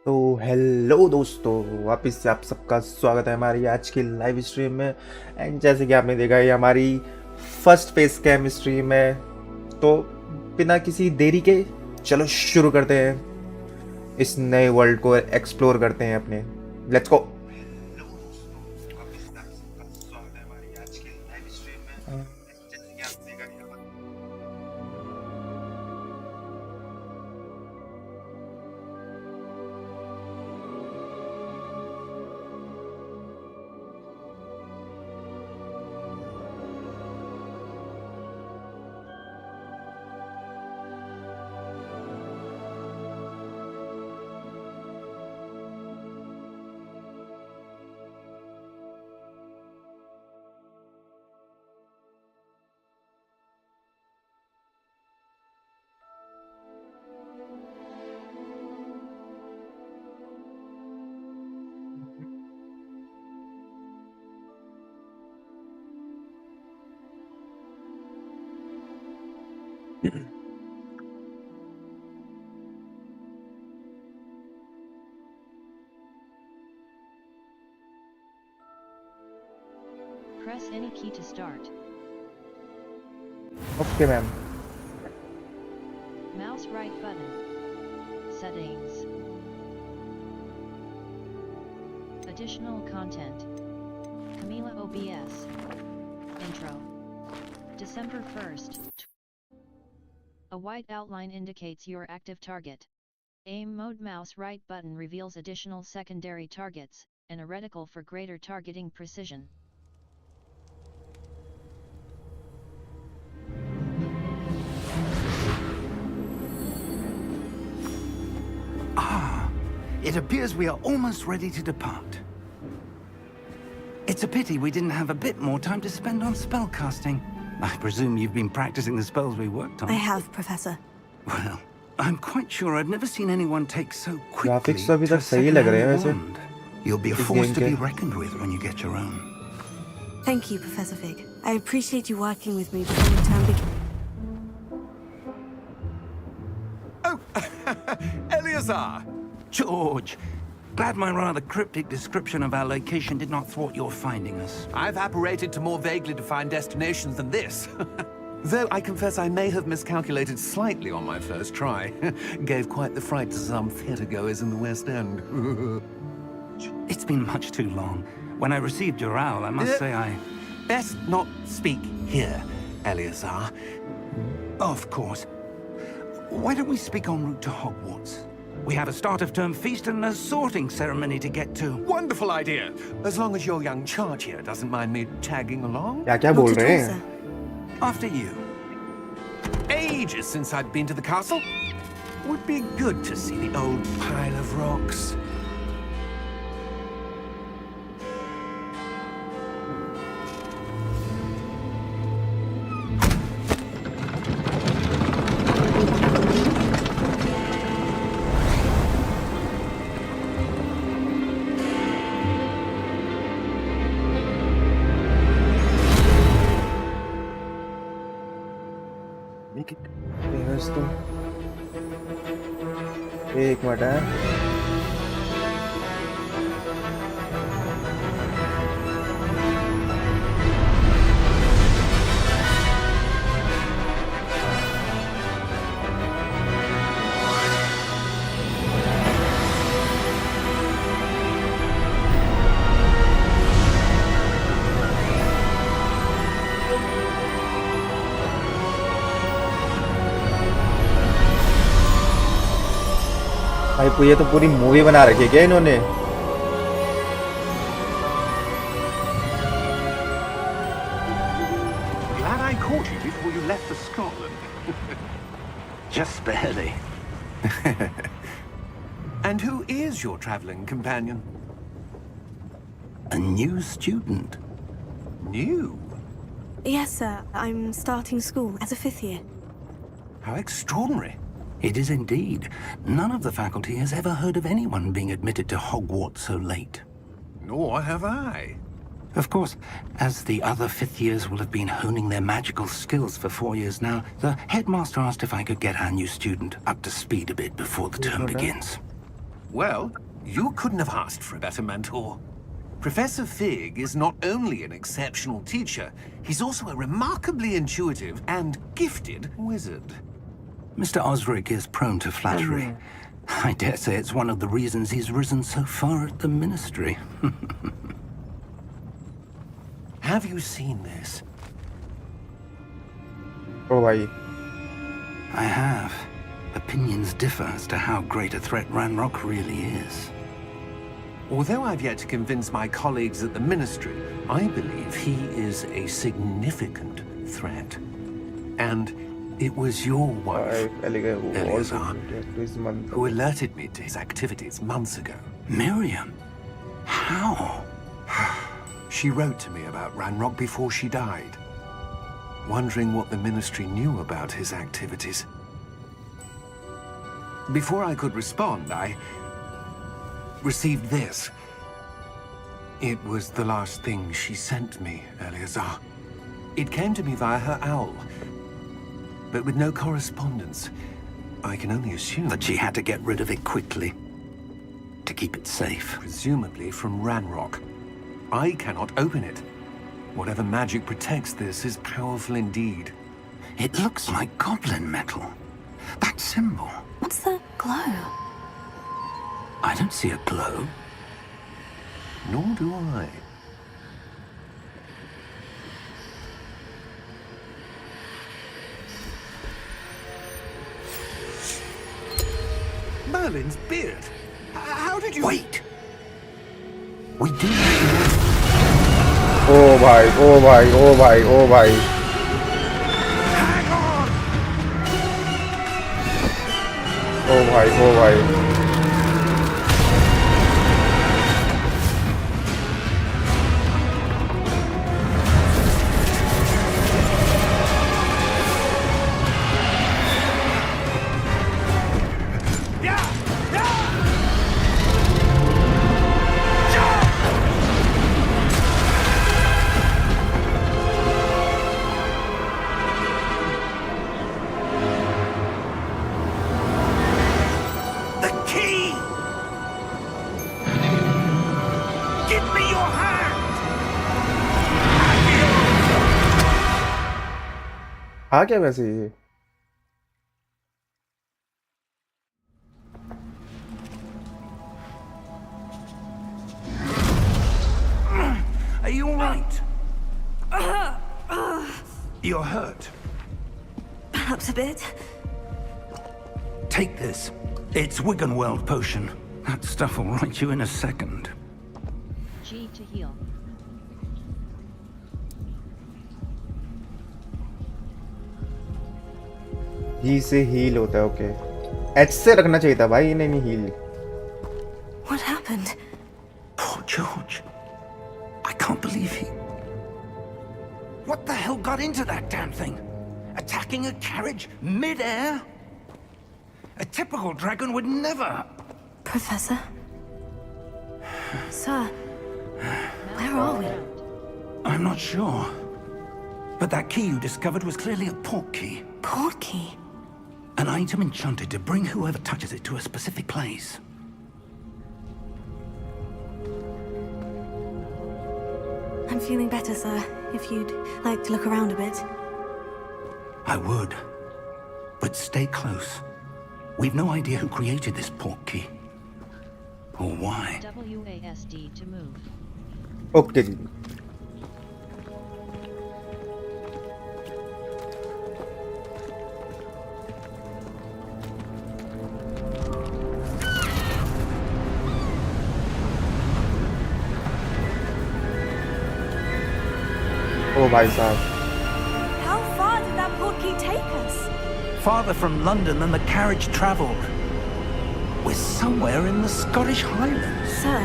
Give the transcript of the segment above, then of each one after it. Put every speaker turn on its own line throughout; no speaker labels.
तो हेलो दोस्तों, वापस से आप सबका स्वागत है हमारी आज की लाइव स्ट्रीम में। एंड जैसे कि आपने देखा, ये हमारी फर्स्ट फेस कैम स्ट्रीम है। तो बिना किसी देरी के चलो शुरू करते हैं, इस नए वर्ल्ड को एक्सप्लोर करते हैं अपने। Let's go.
Press any key to start.
Okay ma'am.
Mouse right button. Settings. Additional content. Camila OBS. Intro. December 1st. A white outline indicates your active target. Aim mode mouse right button reveals additional secondary targets, and a reticle for greater targeting precision.
It appears we are almost ready to depart. It's a pity we didn't have a bit more time to spend on spellcasting. I presume you've been practicing the spells we worked on.
I have, Professor.
Well, I'm quite sure I've never seen anyone take so quickly
graphics तो अभी
to
तक
a
सही लग रहे हैं वैसे
second-hand wand. You'll be a
इस
force
game
to
के।
be reckoned with when you get your own.
Thank you, Professor Fig. I appreciate you working with me before the term begins.
Oh, Eleazar!
George, glad my rather cryptic description of our location did not thwart your finding us.
I've apparated to more vaguely defined destinations than this. Though I confess I may have miscalculated slightly on my first try. Gave quite the fright to some theatre-goers in the West End.
It's been much too long. When I received your owl, I must say I...
Best not speak here, Eleazar.
Of course. Why don't we speak en route to Hogwarts? We have a start-of-term feast and a sorting ceremony to get to.
Wonderful idea! As long as your young charge here doesn't mind me tagging along.
क्या क्या
Not
बोल
at
रहे
all,
हैं?
sir.
After you.
Ages since I'd been to the castle. Would be good to see the old pile of rocks.
Famous तो एक minute है। भाई ये तो पूरी मूवी बना रखी है क्या इन्होंने?
Glad I caught you before you left for Scotland.
Just barely.
And who is your travelling companion?
A new student.
New?
Yes, sir. I'm starting school as a fifth year.
How extraordinary.
It is indeed. None of the faculty has ever heard of anyone being admitted to Hogwarts so late.
Nor have I.
Of course, as the other fifth years will have been honing their magical skills for 4 years now, the headmaster asked if I could get our new student up to speed a bit before the term begins.
Well, you couldn't have asked for a better mentor. Professor Fig is not only an exceptional teacher, he's also a remarkably intuitive and gifted wizard.
Mr. Osric is prone to flattery. I dare say it's one of the reasons he's risen so far at the Ministry.
Have you seen this?
ओ भाई
I have. Opinions differ as to how great a threat Ranrock really is.
Although I've yet to convince my colleagues at the Ministry, I believe he is a significant threat. And it was your wife, Eleazar, who alerted me to his activities months ago.
Miriam? How?
She wrote to me about Ranrock before she died, wondering what the Ministry knew about his activities. Before I could respond, I received this. It was the last thing she sent me, Eleazar. It came to me via her owl, but with no correspondence. I can only assume
That she had to get rid of it quickly. To keep it safe.
presumably from Ranrock. I cannot open it. Whatever magic protects this is powerful indeed.
It looks like goblin metal. That symbol.
What's the glow?
I don't see a glow.
Nor do I. Merlin's beard. How did you...
Wait! We do.
ओ भाई ओ भाई ओ भाई ओ भाई
Hang on!
ओ भाई ओ भाई
The key! Give me your hand!
आ क्या वैसे ये
Are you all right? You're hurt.
Perhaps a bit.
Take this. It's Wiggenweld potion. That stuff will right you in a second.
G to heal.
ही से heal होता है okay H से रखना चाहिए था भाई इन्हें नहीं heal
What happened?
Poor George. I can't believe he... What the hell got into that damn thing? Attacking a carriage mid-air? A typical dragon would never...
Professor? Sir, where are we?
I'm not sure. But that key you discovered was clearly a port key.
Port key?
An item enchanted to bring whoever touches it to a specific place.
I'm feeling better, sir. If you'd like to look around a bit.
I would. But stay close. We've no idea who created this port key. Or why.
WASD to move.
Okay जी ओ भाई साहब
How far did that port key take us?
Farther from London than the carriage travelled. We're somewhere in the Scottish Highlands.
Sir,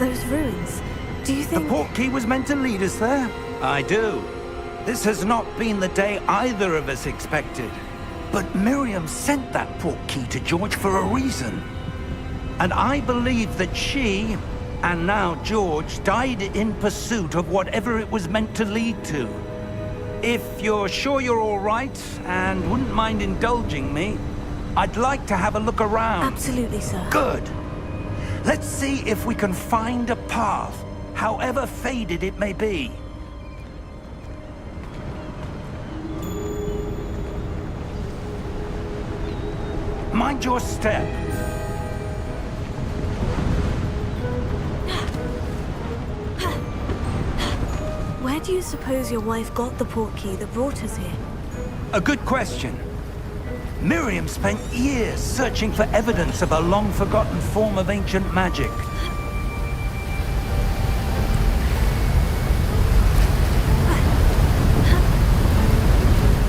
those ruins. Do you
The
think...
port key was meant to lead us there? I do. This has not been the day either of us expected. But Miriam sent that port key to George for a reason. And I believe that she, and now George, died in pursuit of whatever it was meant to lead to. If you're sure you're all right, and wouldn't mind indulging me, I'd like to have a look around.
Absolutely, sir.
Good. Let's see if we can find a path, however faded it may be. Mind your step.
Where do you suppose your wife got the portkey that brought us here?
A good question. Miriam spent years searching for evidence of a long-forgotten form of ancient magic.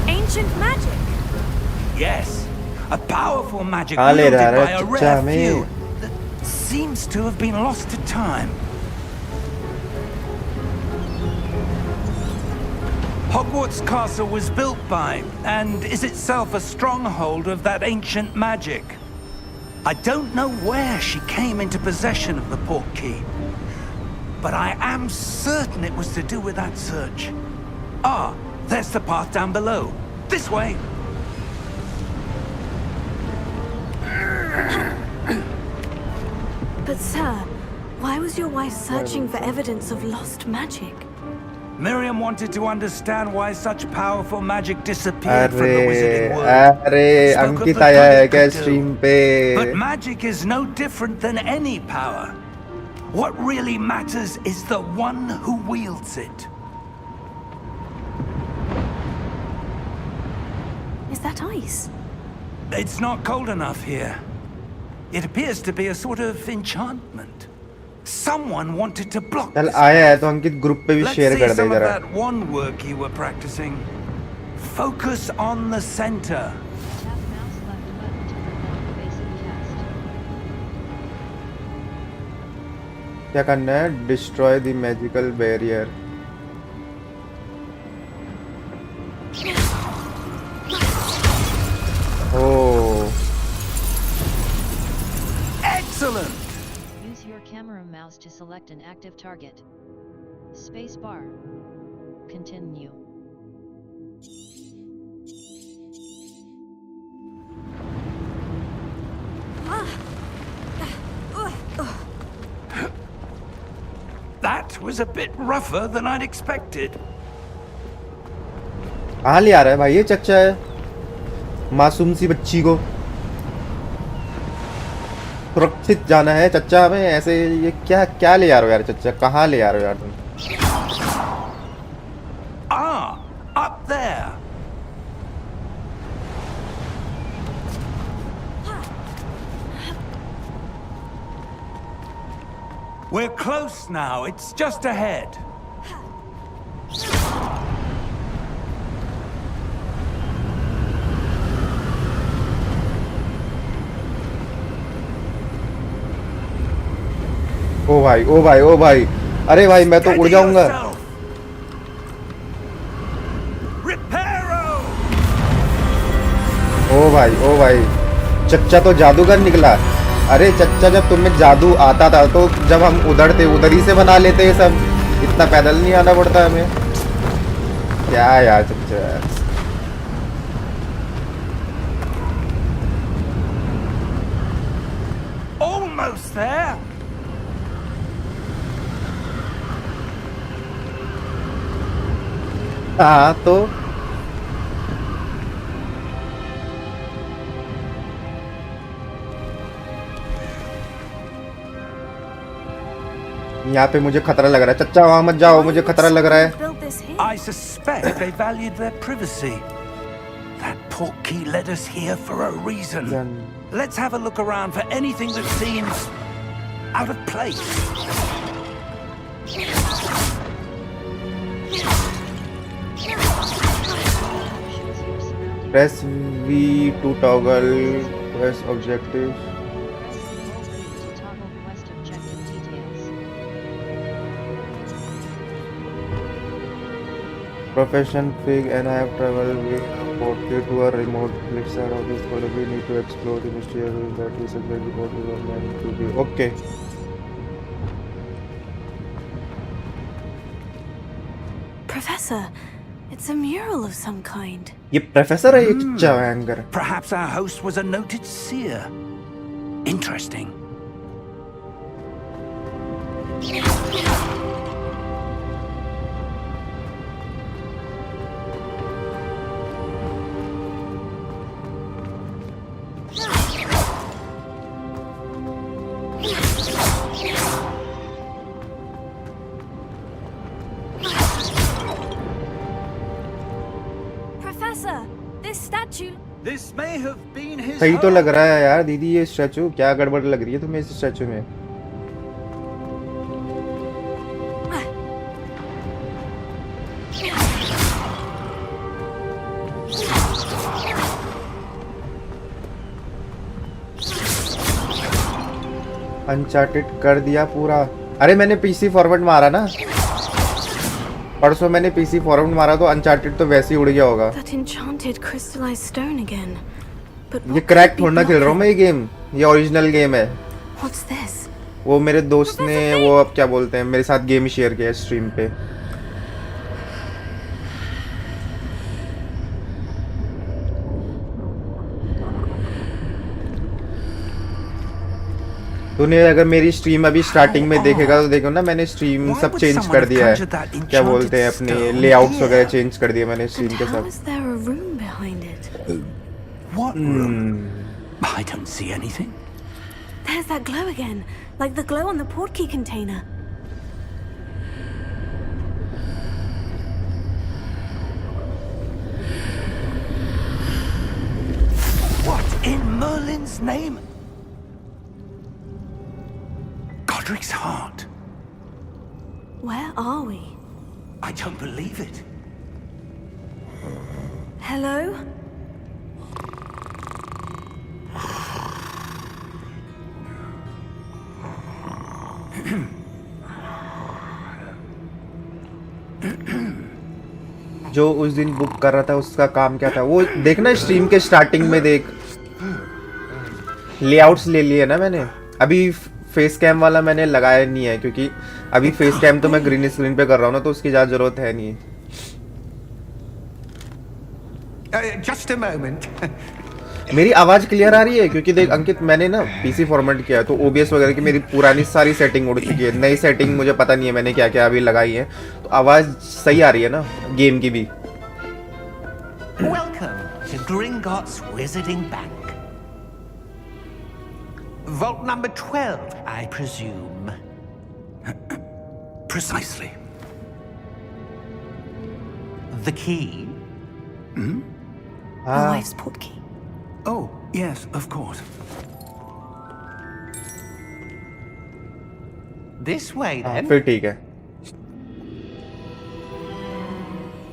Ancient magic?
Yes, a powerful magic
Ah, le
wielded
rहा
by
है
a
चच्चा
rare
में।
few that seems to have been lost to time. Hogwarts Castle was built by, and is itself a stronghold of that ancient magic. I don't know where she came into possession of the portkey, but I am certain it was to do with that search. Ah, there's the path down below. This way.
But sir, why was your wife searching for evidence of lost magic?
Miriam wanted to understand why such powerful magic disappeared from the wizarding world.
अरे
Spoke of
Ankit
the
आया
good
है
it
क्या
could do.
Stream पे?
But magic is no different than any power. What really matters is the one who wields it.
Is that ice?
It's not cold enough here. It appears to be a sort of enchantment. Someone wanted to block
चल
this.
आया है तो अंकित group पे भी
Let's
share
see
कर दे
some of
जरा।
that one work you were practicing. Focus on the center.
Tap mouse left button to perform basic test.
क्या करना है? Destroy the magical barrier. Oh
Excellent.
Use your camera mouse to select an active target. Space bar. Continue.
That was a bit rougher than I'd expected.
कहाँ ले आ रहा है भाई ये चच्चा है? मासूम सी बच्ची को सुरक्षित जाना है चच्चा हमें। ऐसे ये क्या क्या ले आ रहे हो यार चच्चा? कहाँ ले आ रहे हो यार तुम?
Ah, up there. We're close now. It's just ahead.
ओ भाई ओ भाई ओ भाई, अरे भाई मैं तो उड़
Steady
जाऊंगा।
yourself. Reparo.
ओ भाई चच्चा तो जादूगर निकला। अरे चच्चा जब तुम्हें जादू आता था तो जब हम उधर थे उधर ही से बना लेते ये सब, इतना पैदल नहीं आना पड़ता हमें। क्या यार चच्चा।
Almost there.
हाँ तो यहाँ पे मुझे खतरा लग रहा है। चच्चा वहां मत जाओ, मुझे खतरा लग रहा है।
Built this here?
I suspect they valued their privacy. That portkey led us here for a reason. Let's have a look around for anything that seems out of place.
Options your surrounding.
Press V to toggle quest objectives.
Press the control key to toggle quest objective details.
Profession Fig and I have traveled with a portkey to a remote village side of this world. We need to explore the mysterious ruins that we separate the portal of man to be. Okay.
Professor, it's a mural of some kind.
ये professor है ये चच्चा भयंकर।
Perhaps our host was a noted seer. Interesting.
Professor, this statue.
This may have been his
सही तो
home.
लग रहा है यार दीदी, ये स्टैचू क्या गड़बड़ लग रही है तुम्हें इस स्टैचू में? अनचार्टेड कर दिया पूरा। अरे मैंने पीसी फॉरवर्ड मारा ना, परसों मैंने पीसी फॉरवर्ड मारा तो अनचार्टेड तो वैसे ही उड़ गया होगा।
That enchanted crystallized stone again. But
ये
what
क्रैक
could be
थोड़ा ना खेल रहा हूँ मैं, ये गेम, ये ओरिजिनल गेम है।
blocking- What's this?
वो मेरे दोस्त ने वो अब क्या बोलते हैं मेरे साथ गेम शेयर किया स्ट्रीम पे। तूने अगर मेरी स्ट्रीम अभी स्टार्टिंग में देखेगा तो देखो ना, मैंने स्ट्रीम सब चेंज कर दिया है, क्या बोलते हैं अपने लेआउट्स वगैरह चेंज कर दिए मैंने स्ट्रीम
And
के
how
साथ।
is there a room behind it?
What room? I don't see anything.
There's that glow again, like the glow on the portkey container.
What in Merlin's name? Godric's heart.
Where are we?
I don't believe it.
Hello?
जो उस दिन book कर रहा था उसका काम क्या था वो देखना, स्ट्रीम के स्टार्टिंग में देख, लेआउट्स ले लिए ना मैंने। अभी फेस कैम वाला मैंने लगाया नहीं है क्योंकि अभी फेस कैम तो मैं ग्रीन स्क्रीन पे कर रहा हूँ ना, तो उसकी ज़्यादा जरूरत है नहीं।
Just a moment.
मेरी आवाज़ क्लियर आ रही है क्योंकि देख अंकित, मैंने ना पीसी फॉर्मेट किया तो ओबीएस वगैरह की मेरी पुरानी सारी सेटिंग उड़ चुकी है, नई सेटिंग मुझे पता नहीं है मैंने क्या क्या अभी लगाई है, तो आवाज़ सही आ रही है ना गेम की भी।
Welcome to Gringotts Wizarding Bank. Vault number 12, I presume.
Precisely.
The key?
My wife's portkey.
Oh, yes, of course.
This way, then.
फिर ठीक है।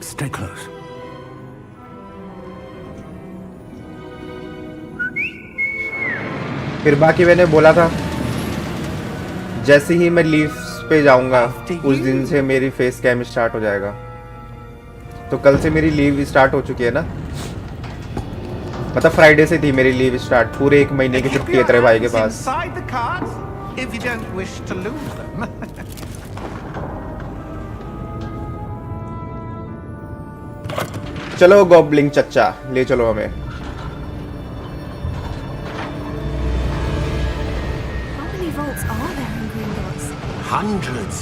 Stay close.
फिर बाकी मैंने बोला था जैसे ही मैं लीव्स पे जाऊंगा उस दिन से मेरी फेस कैम स्टार्ट हो जाएगा। तो कल से मेरी लीव स्टार्ट हो चुकी है ना, मतलब फ्राइडे से थी मेरी लीव स्टार्ट, पूरे 1 महीने की छुट्टी है तेरे भाई के पास।
Inside the cards, if you don't wish to lose them.
चलो गॉबलिंग चच्चा ले चलो हमें।
How many vaults are there in Gringotts?
Hundreds.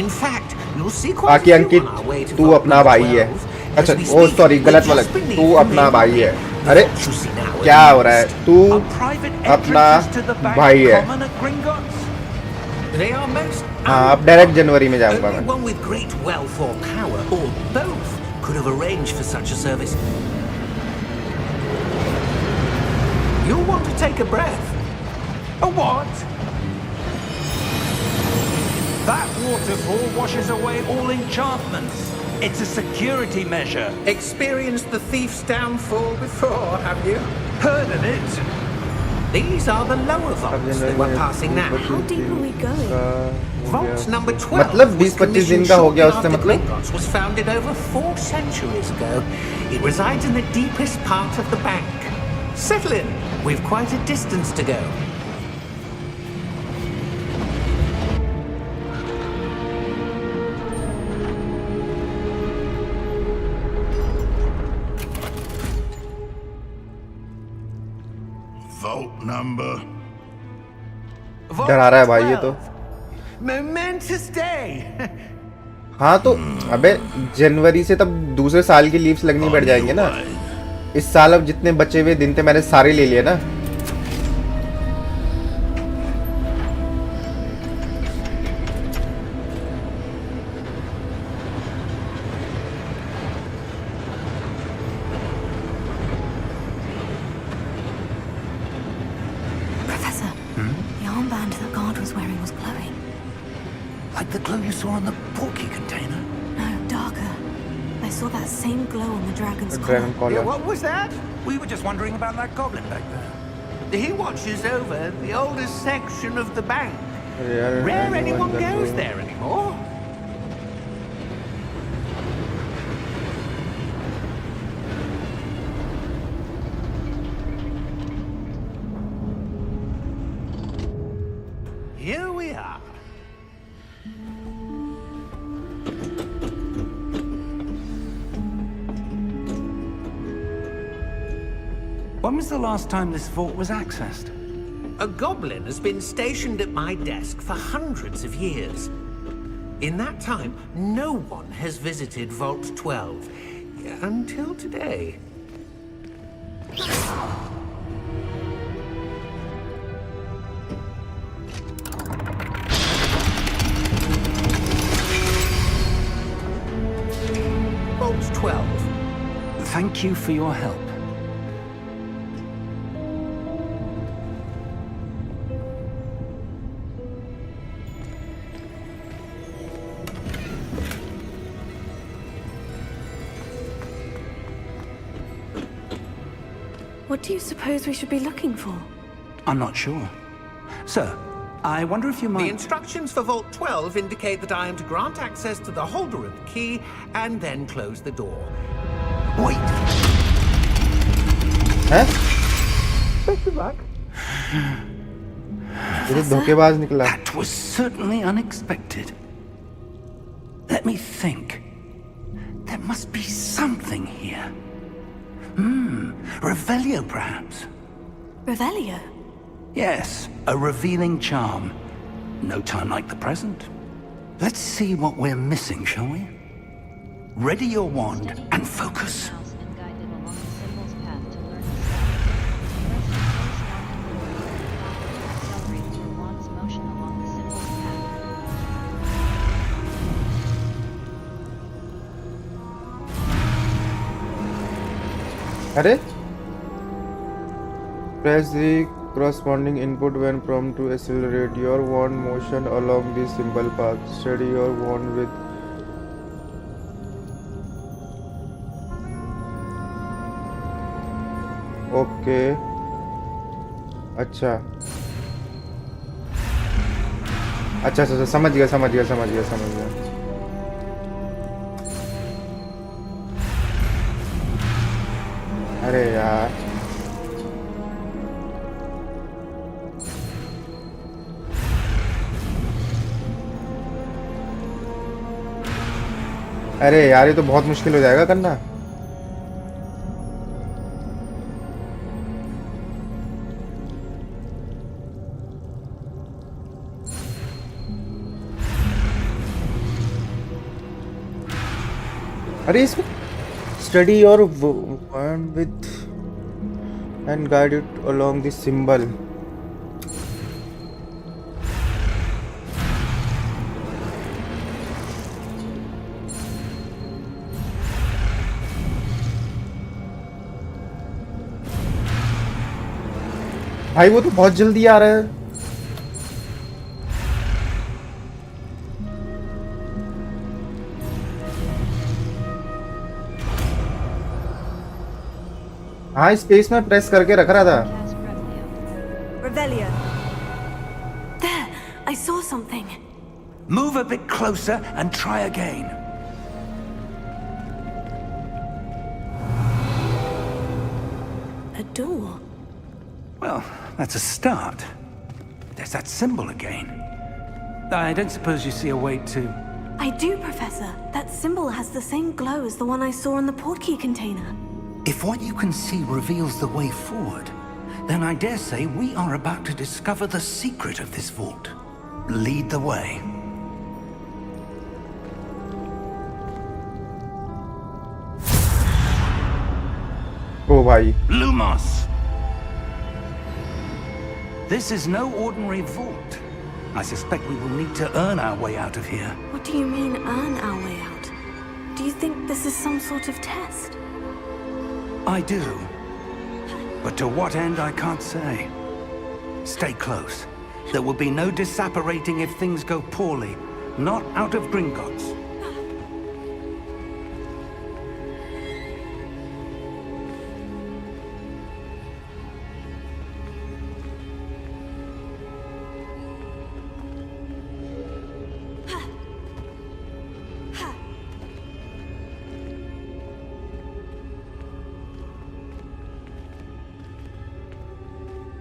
In fact, you'll see quite
बाकी
a few
Ankit
on our way to
तू
Vault
अपना
number
भाई है।
12.
अच्छा
As we
uh
speak,
sorry गलत
we're
वाला,
just beneath
तू
the
अपना
main
भाई है।
hall.
अरे
You see now
क्या
where
हो रहा है,
it's
तू
A private
अपना
entrance to the bank
भाई है।
common at Gringotts?
They are most.
हाँ अब डायरेक्ट जनवरी में जाऊंगा
Only
मैं।
one with great wealth or power, or both, could have arranged for such a service. You'll want to take a breath.
A what? That waterfall washes away all enchantments. It's a security measure.
Experienced the thief's downfall before, have you?
Heard of it?
These are the lower vaults that we're passing now.
How deep are we going?
Vault number 12
मतलब
was
20-25 दिन का हो गया उससे
commissioned shortly
मतलब?
after Gringotts was founded over 4 centuries ago. It resides in the deepest part of the bank. Settle in. We've quite a distance to go.
Vault number.
Vault
डरा रहा है भाई ये तो।
12. Momentous day.
हाँ तो अबे जनवरी से तब दूसरे साल की लीव्स लगनी पड़ जाएंगे ना। इस साल अब जितने बचे हुए दिन थे मैंने सारे ले लिए ना।
Professor, the armband that guard was wearing was glowing.
Like the glow you saw on the porky container?
No, darker. I saw that same glow on the dragon's
dragon
collar.
Yeah,
collar.
what was that?
We were just wondering about that goblin back there.
He watches over the oldest section of the bank.
अरे यार,
Rare anyone
that
goes
way.
there anymore. Here we are.
When was the last time this vault was accessed?
A goblin has been stationed at my desk for hundreds of years. In that time, no one has visited Vault 12. Until today. Vault 12.
Thank you for your help.
What do you suppose we should be looking for?
I'm not sure. Sir, I wonder if you
The
might...
instructions for Vault 12 indicate that I am to grant access to the holder of the key and then close the door.
Wait!
हैं?
Best of luck.
ये तो धोखेबाज निकला।
That was certainly unexpected. Let me think. There must be something here. Revelio, perhaps?
Revelio?
Yes, a revealing charm. No time like the present. Let's see what we're missing, shall we? Ready your wand and focus.
Mouse and guided along the symbol's path to learn the spell. Accelerate your wand's motion along the symbol's path.
अरे press the corresponding input when prompt to accelerate your wand motion along the symbol path. Steady your wand with okay अच्छा अच्छा अच्छा समझ गया समझ गया समझ गया समझ गया अरे यार अरे यार ये तो बहुत मुश्किल हो जाएगा करना अरे इसमें स्टडी और with and guide it along this symbol भाई वो तो बहुत जल्दी आ रहा है हाँ स्पेस में प्रेस करके रख रहा था
Cast Revelio.
Revelio. There, I saw something.
Move a bit closer and try again.
A door.
Well, that's a start. There's that symbol again. I don't suppose you see a way to...
I do, Professor. That symbol has the same glow as the one I saw on the portkey container.
If what you can see reveals the way forward, then I dare say we are about to discover the secret of this vault. Lead the way.
ओ भाई
Lumos! This is no ordinary vault. I suspect we will need to earn our way out of here.
What do you mean, earn our way out? Do you think this is some sort of test?
I do. But to what end, I can't say. Stay close. There will be no disapparating if things go poorly. Not out of Gringotts.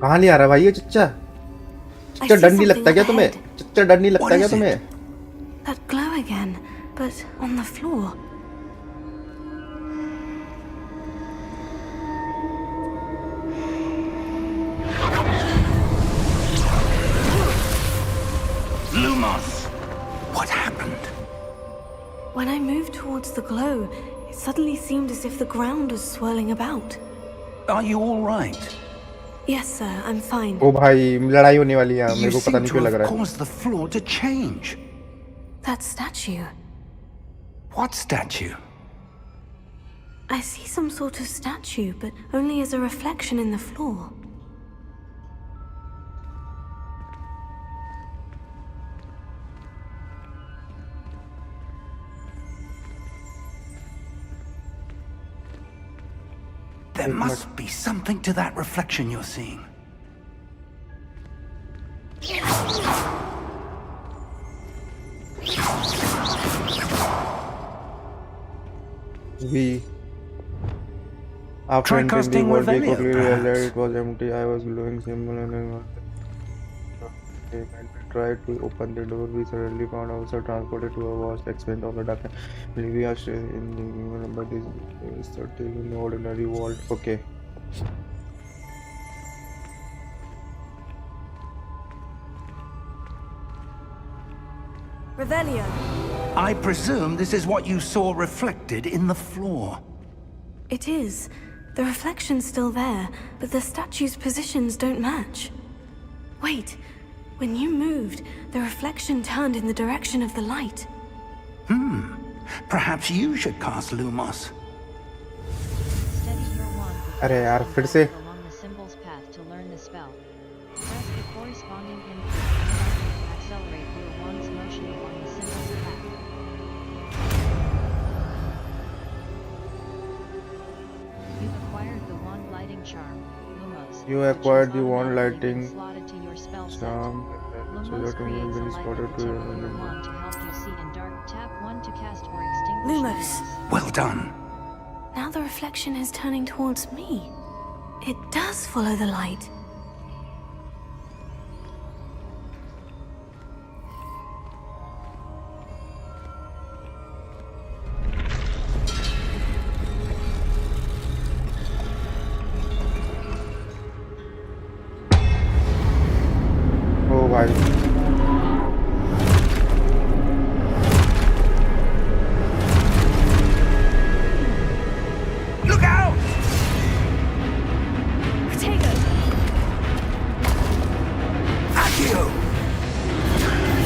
कहाँ ले आ रहा भाई ये चच्चा? चच्चा डर नहीं लगता क्या तुम्हें? चच्चा डर नहीं लगता क्या तुम्हें?
That glow again, but on the floor.
Lumos! What happened?
When I moved towards the glow, it suddenly seemed as if the ground was swirling about.
Are you all right?
Yes, sir, I'm fine.
ओ भाई लड़ाई होने वाली है मेरे
You
को पता
seem
नहीं
to
क्यों लग
have
रहा है.
caused the floor to change.
That statue.
What statue?
I see some sort of statue, but only as a reflection in the floor.
There must be something to that reflection you're seeing.
We after
Try
entering the
casting
vault, they
Revelio,
quickly realized
perhaps.
it was empty. I was glowing symbol and when we tried to open the door, we suddenly found ourselves transported to a vast expanse of the darkness. We are still in the but this is certainly no ordinary vault. Okay.
Revelio.
I presume this is what you saw reflected in the floor.
It is. The reflection's still there, but the statue's positions don't match. Wait. When you moved, the reflection turned in the direction of the light.
Perhaps you should cast Lumos.
Steady your wand with
अरे यार फिर से
along the symbol's path to learn the spell. Press the corresponding input to accelerate your wand's motion along the symbol's path. You acquired the wand lighting charm, Lumos.
You
which
acquired
has
the wand
automatically been
lighting
slotted to your spell set.
charm.
Lumos
So that
creates a
been
light
spotted
at the
to
tip of your
your
wand to help you see in dark. Tap 1 to cast or extinguish
Lumos.
Lumos.
Well done.
Now the reflection is turning towards me. It does follow the light.
ओ भाई
Look out!
Protego!
Accio!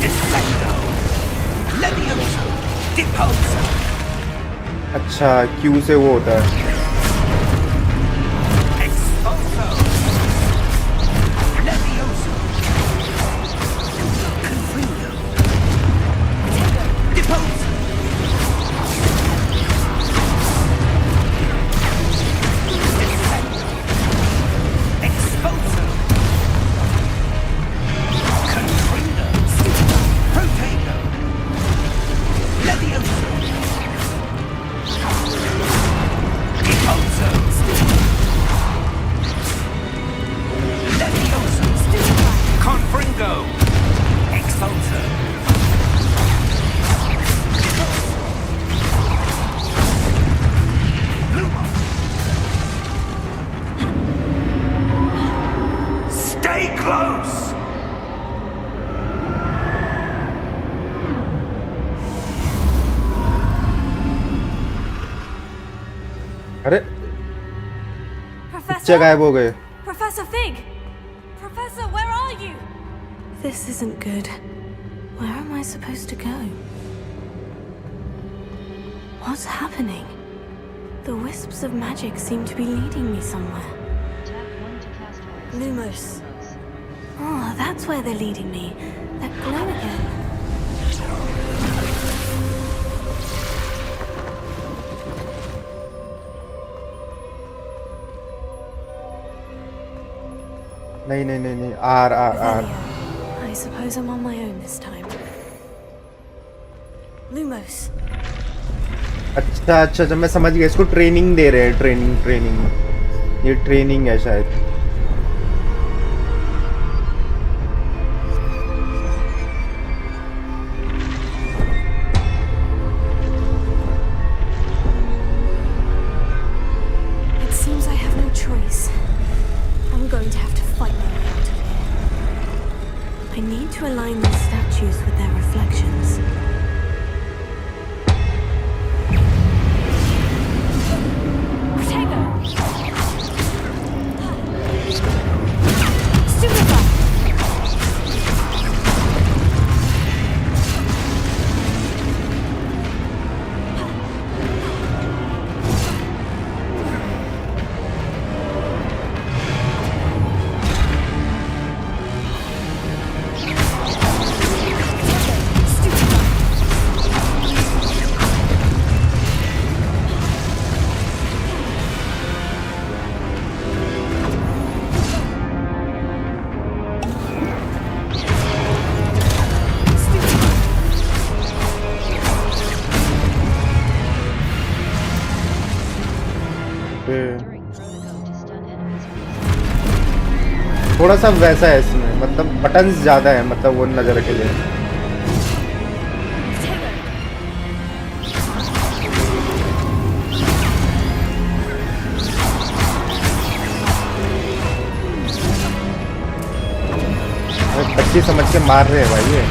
Defecto! Levioso! Deposo!
अच्छा Q से वो होता है.
Expulso! Levioso! Confundo! Deposo! Defecto! Expulso! Confundo! Protego! Levioso! Deposo! Levioso! Confringo! Expulso! Lumos! Stay close!
अरे बच्चे गायब हो गए।
Professor Fig! Professor, where are you? This isn't good. Where am I supposed to go? What's happening? The wisps of magic seem to be leading me somewhere.
Tap 1 to cast Oils.
Lumos. Oh, that's where they're leading me. That glow again.
नहीं are
I suppose I'm on my own this time. Lumos.
अच्छा जब मैं समझ गया, इसको training दे रहे हैं। Training ये ट्रेनिंग है शायद।
It seems I have no choice. I'm going to have to fight my way out of here. I need to align these statues with their reflections.
थोड़ा सा वैसा है इसमें, मतलब बटन्स ज्यादा है, मतलब वो नजर के लिए। बच्चे समझ के मार रहे हैं भाई ये।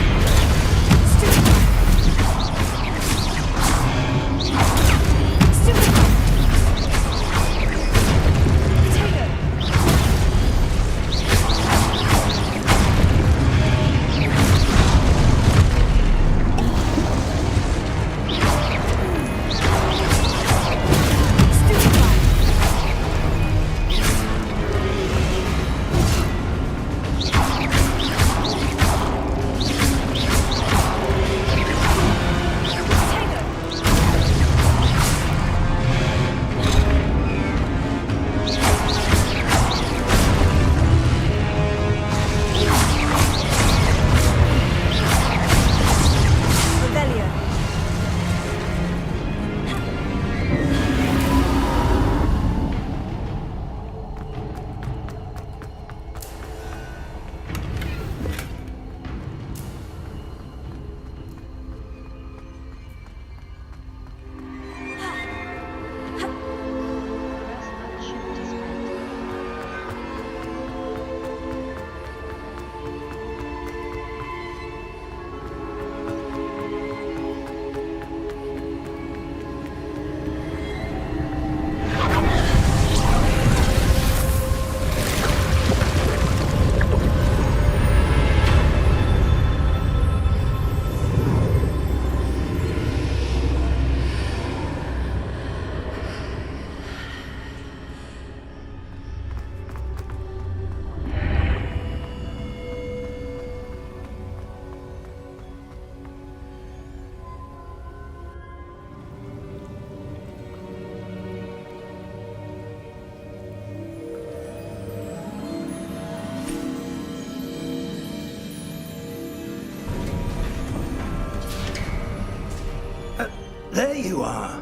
There you are.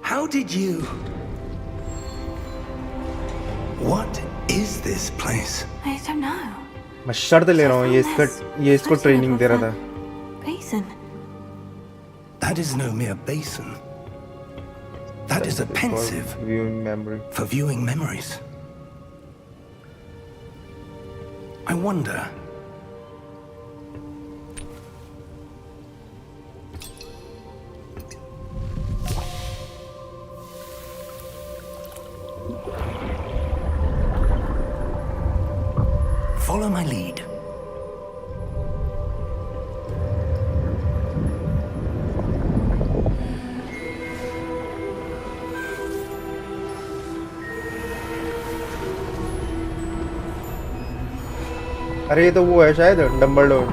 How did you... What is this place?
I don't know.
मैं शर्त ले रहा हूँ, ये इसको ट्रेनिंग दे रहा था।
Basin.
That is no mere basin. That is a pensive
viewing memory.
for viewing memories. I wonder... Follow my lead.
अरे ये तो वो है शायद Dumbledore.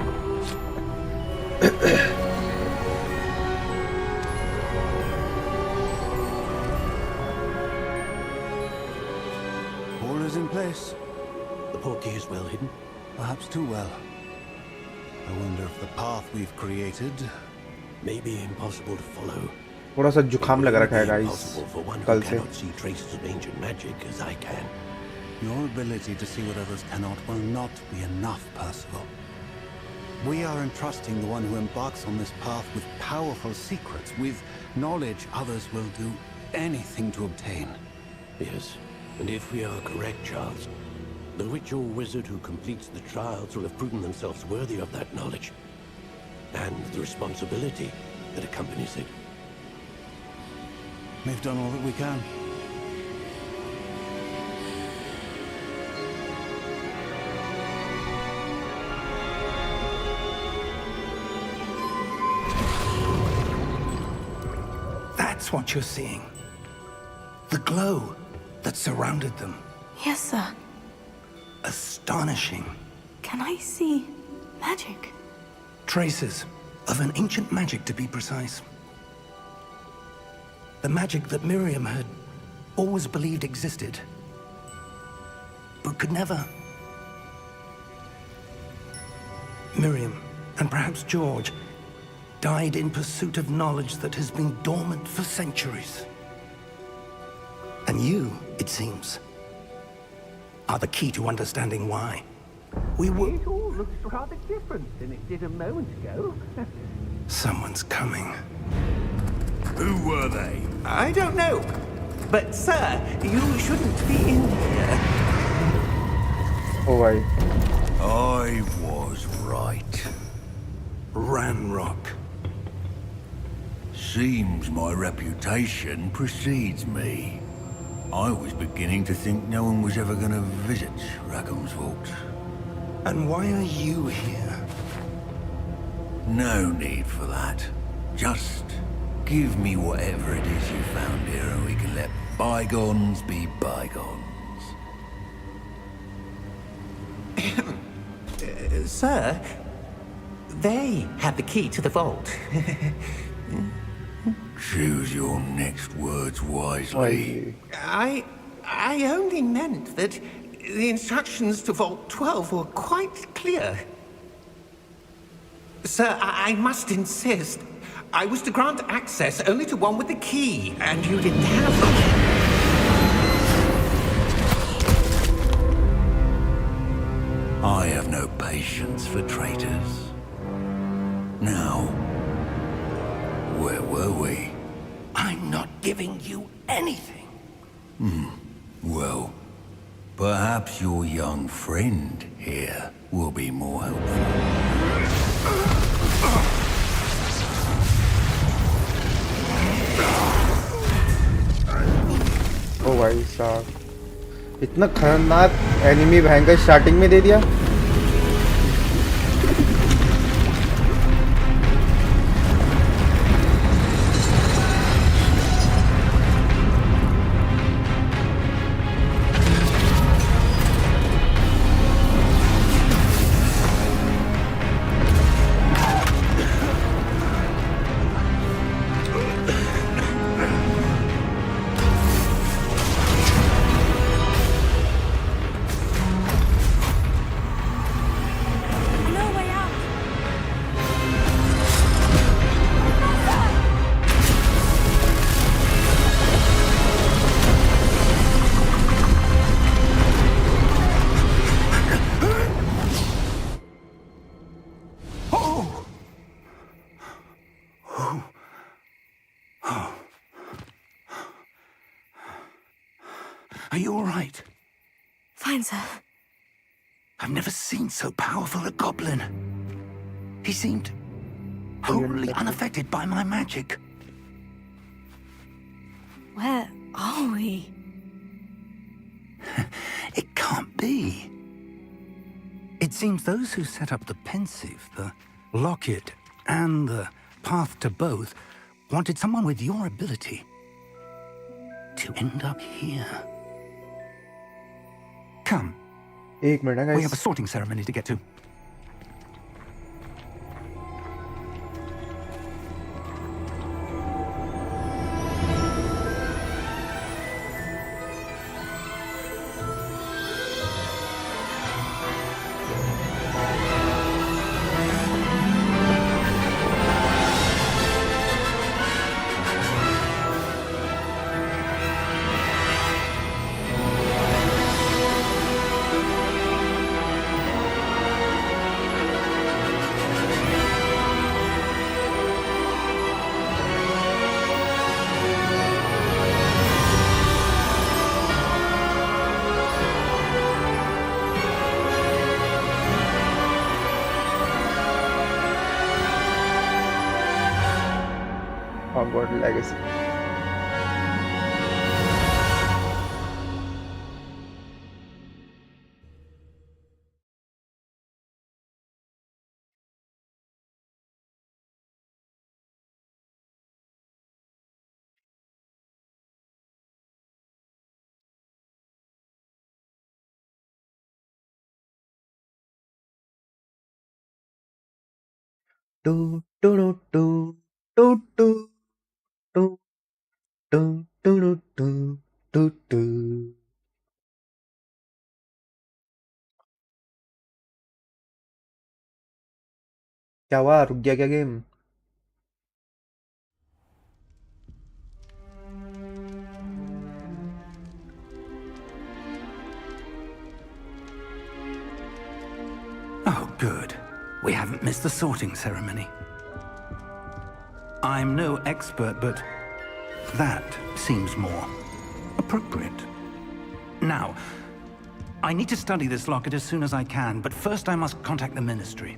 All is in place.
The portkey is well hidden.
Perhaps too well. I wonder if the path we've created
May be impossible to follow.
थोड़ा सा जुकाम लग रखा है guys
Impossible for one who
कल से।
cannot see traces of ancient magic as I can.
Your ability to see what others cannot will not be enough, Percival. We are entrusting the one who embarks on this path with powerful secrets, with knowledge others will do anything to obtain.
Yes, and if we are correct, Charles, the witch or wizard who completes the trials will have proven themselves worthy of that knowledge, and the responsibility that accompanies it.
We've done all that we can.
That's what you're seeing. The glow that surrounded them.
Yes, sir.
Astonishing.
Can I see magic?
Traces of an ancient magic, to be precise. The magic that Miriam had always believed existed, but could never. Miriam, and perhaps George, died in pursuit of knowledge that has been dormant for centuries. And you, it seems, are the key to understanding why. We were...
It all looks rather different than it did a moment ago.
Someone's coming.
Who were they?
I don't know. But, sir, you shouldn't be in here.
ओ भाई
I was right.
Ranrock.
Seems my reputation precedes me. I was beginning to think no one was ever going to visit Rackham's vault.
And why are you here?
No need for that. Just give me whatever it is you found here and we can let bygones be bygones.
Sir, they had the key to the vault.
Choose your next words wisely.
भाई
I only meant that the instructions to Vault 12 were quite clear. Sir, I must insist. I was to grant access only to one with the key, and you didn't have them.
I have no patience for traitors. Now, where were we?
I'm not giving you anything.
Well, perhaps your young friend here will be more helpful.
ओ भाई साहब इतना खतरनाक enemy भयंकर starting में दे दिया।
No way out.
Are you all right?
Fine, sir.
I've never seen so powerful a goblin. He seemed wholly unaffected by my magic.
Where are we?
It can't be. It seems those who set up the pensive, the locket, and the path to both wanted someone with your ability to end up here. Come.
एक minute है
We have a
guys.
sorting ceremony to get to.
Hogwarts Legacy. Do do do do do do do do do do do do. क्या हुआ? रुक गया क्या game?
Oh, good. We haven't missed the sorting ceremony. I'm no expert, but that seems more appropriate. Now, I need to study this locket as soon as I can, but first I must contact the Ministry.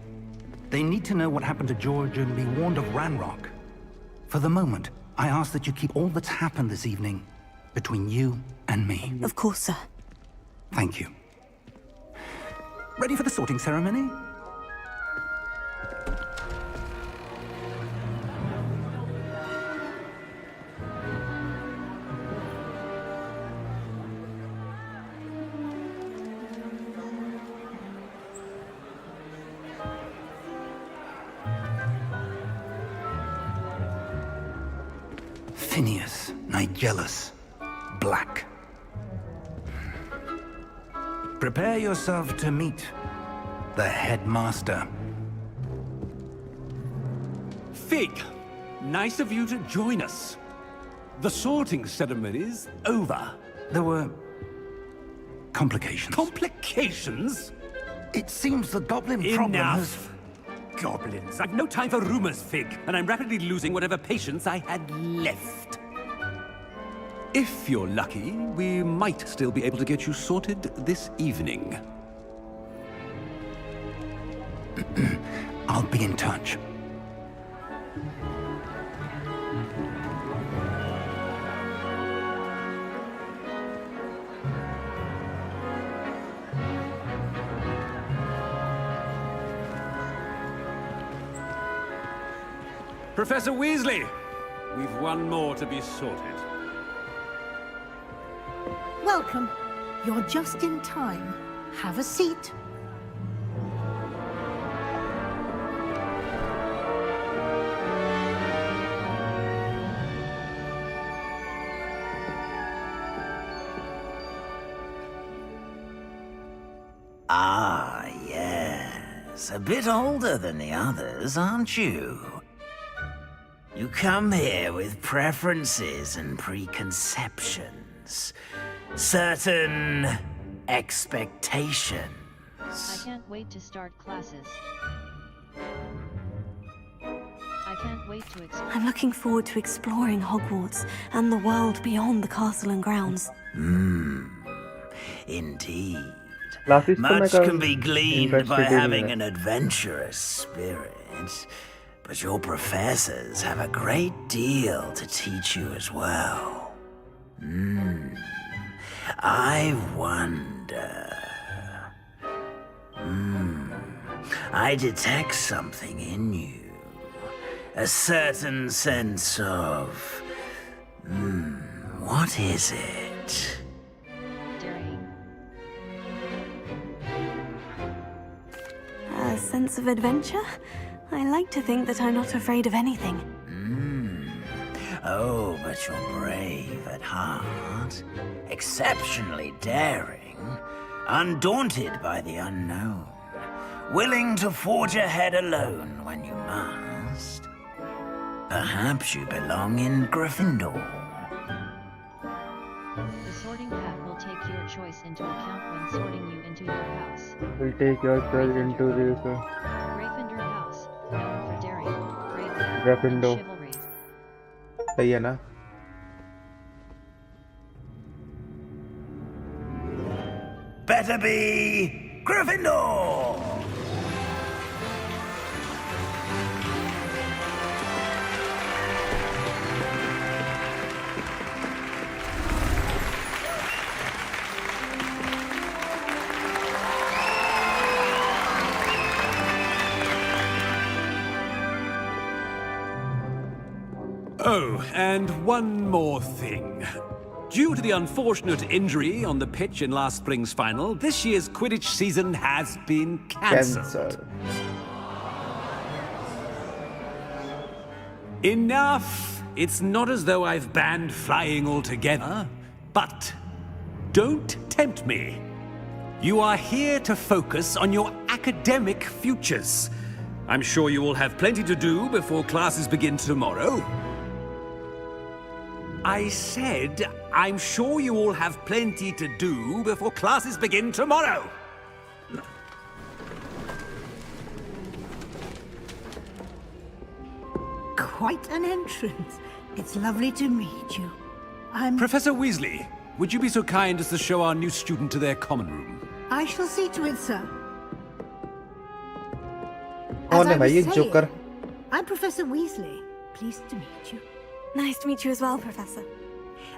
They need to know what happened to George and be warned of Ranrock. For the moment, I ask that you keep all that's happened this evening between you and me.
Of course, sir.
Thank you. Ready for the sorting ceremony? Phineas, Nigellus, Black. Prepare yourself to meet the headmaster.
Fig, nice of you to join us. The sorting ceremony's over.
There were complications.
Complications?
It seems the goblin problem has...
Enough! Goblins. I've no time for rumors, Fig, and I'm rapidly losing whatever patience I had left. If you're lucky, we might still be able to get you sorted this evening.
I'll be in touch.
Professor Weasley, we've one more to be sorted.
Welcome. You're just in time. Have a seat.
Ah, yes. A bit older than the others, aren't you? You come here with preferences and preconceptions. Certain expectations.
I can't wait to start classes. I can't wait to explore.
I'm looking forward to exploring Hogwarts and the world beyond the castle and grounds.
Indeed.
Classes
Much
तो मैं
can be gleaned
interested
by
ही नहीं
having
है.
an adventurous spirit. But your professors have a great deal to teach you as well. I wonder... I detect something in you. A certain sense of... what is it?
Daring.
A sense of adventure? I like to think that I'm not afraid of anything.
Oh, but you're brave at heart. Exceptionally daring. Undaunted by the unknown. Willing to forge ahead alone when you must. Perhaps you belong in Gryffindor.
The sorting hat will take your choice into account when sorting you into your house.
Will take your choice into this
Gryffindor house, known for daring, bravery,
Gryffindor.
and chivalry.
सही है ना?
Better be Gryffindor!
Oh, and one more thing. Due to the unfortunate injury on the pitch in last spring's final, this year's Quidditch season has been cancelled. Enough! It's not as though I've banned flying altogether, but don't tempt me. You are here to focus on your academic futures. I'm sure you will have plenty to do before classes begin tomorrow. I said, I'm sure you all have plenty to do before classes begin tomorrow.
Quite an entrance. It's lovely to meet you.
Professor Weasley, would you be so kind as to show our new student to their common room?
I shall see to it, sir.
कौन है भाई ये joker?
I'm Professor Weasley. Pleased to meet you.
Nice to meet you as well, Professor.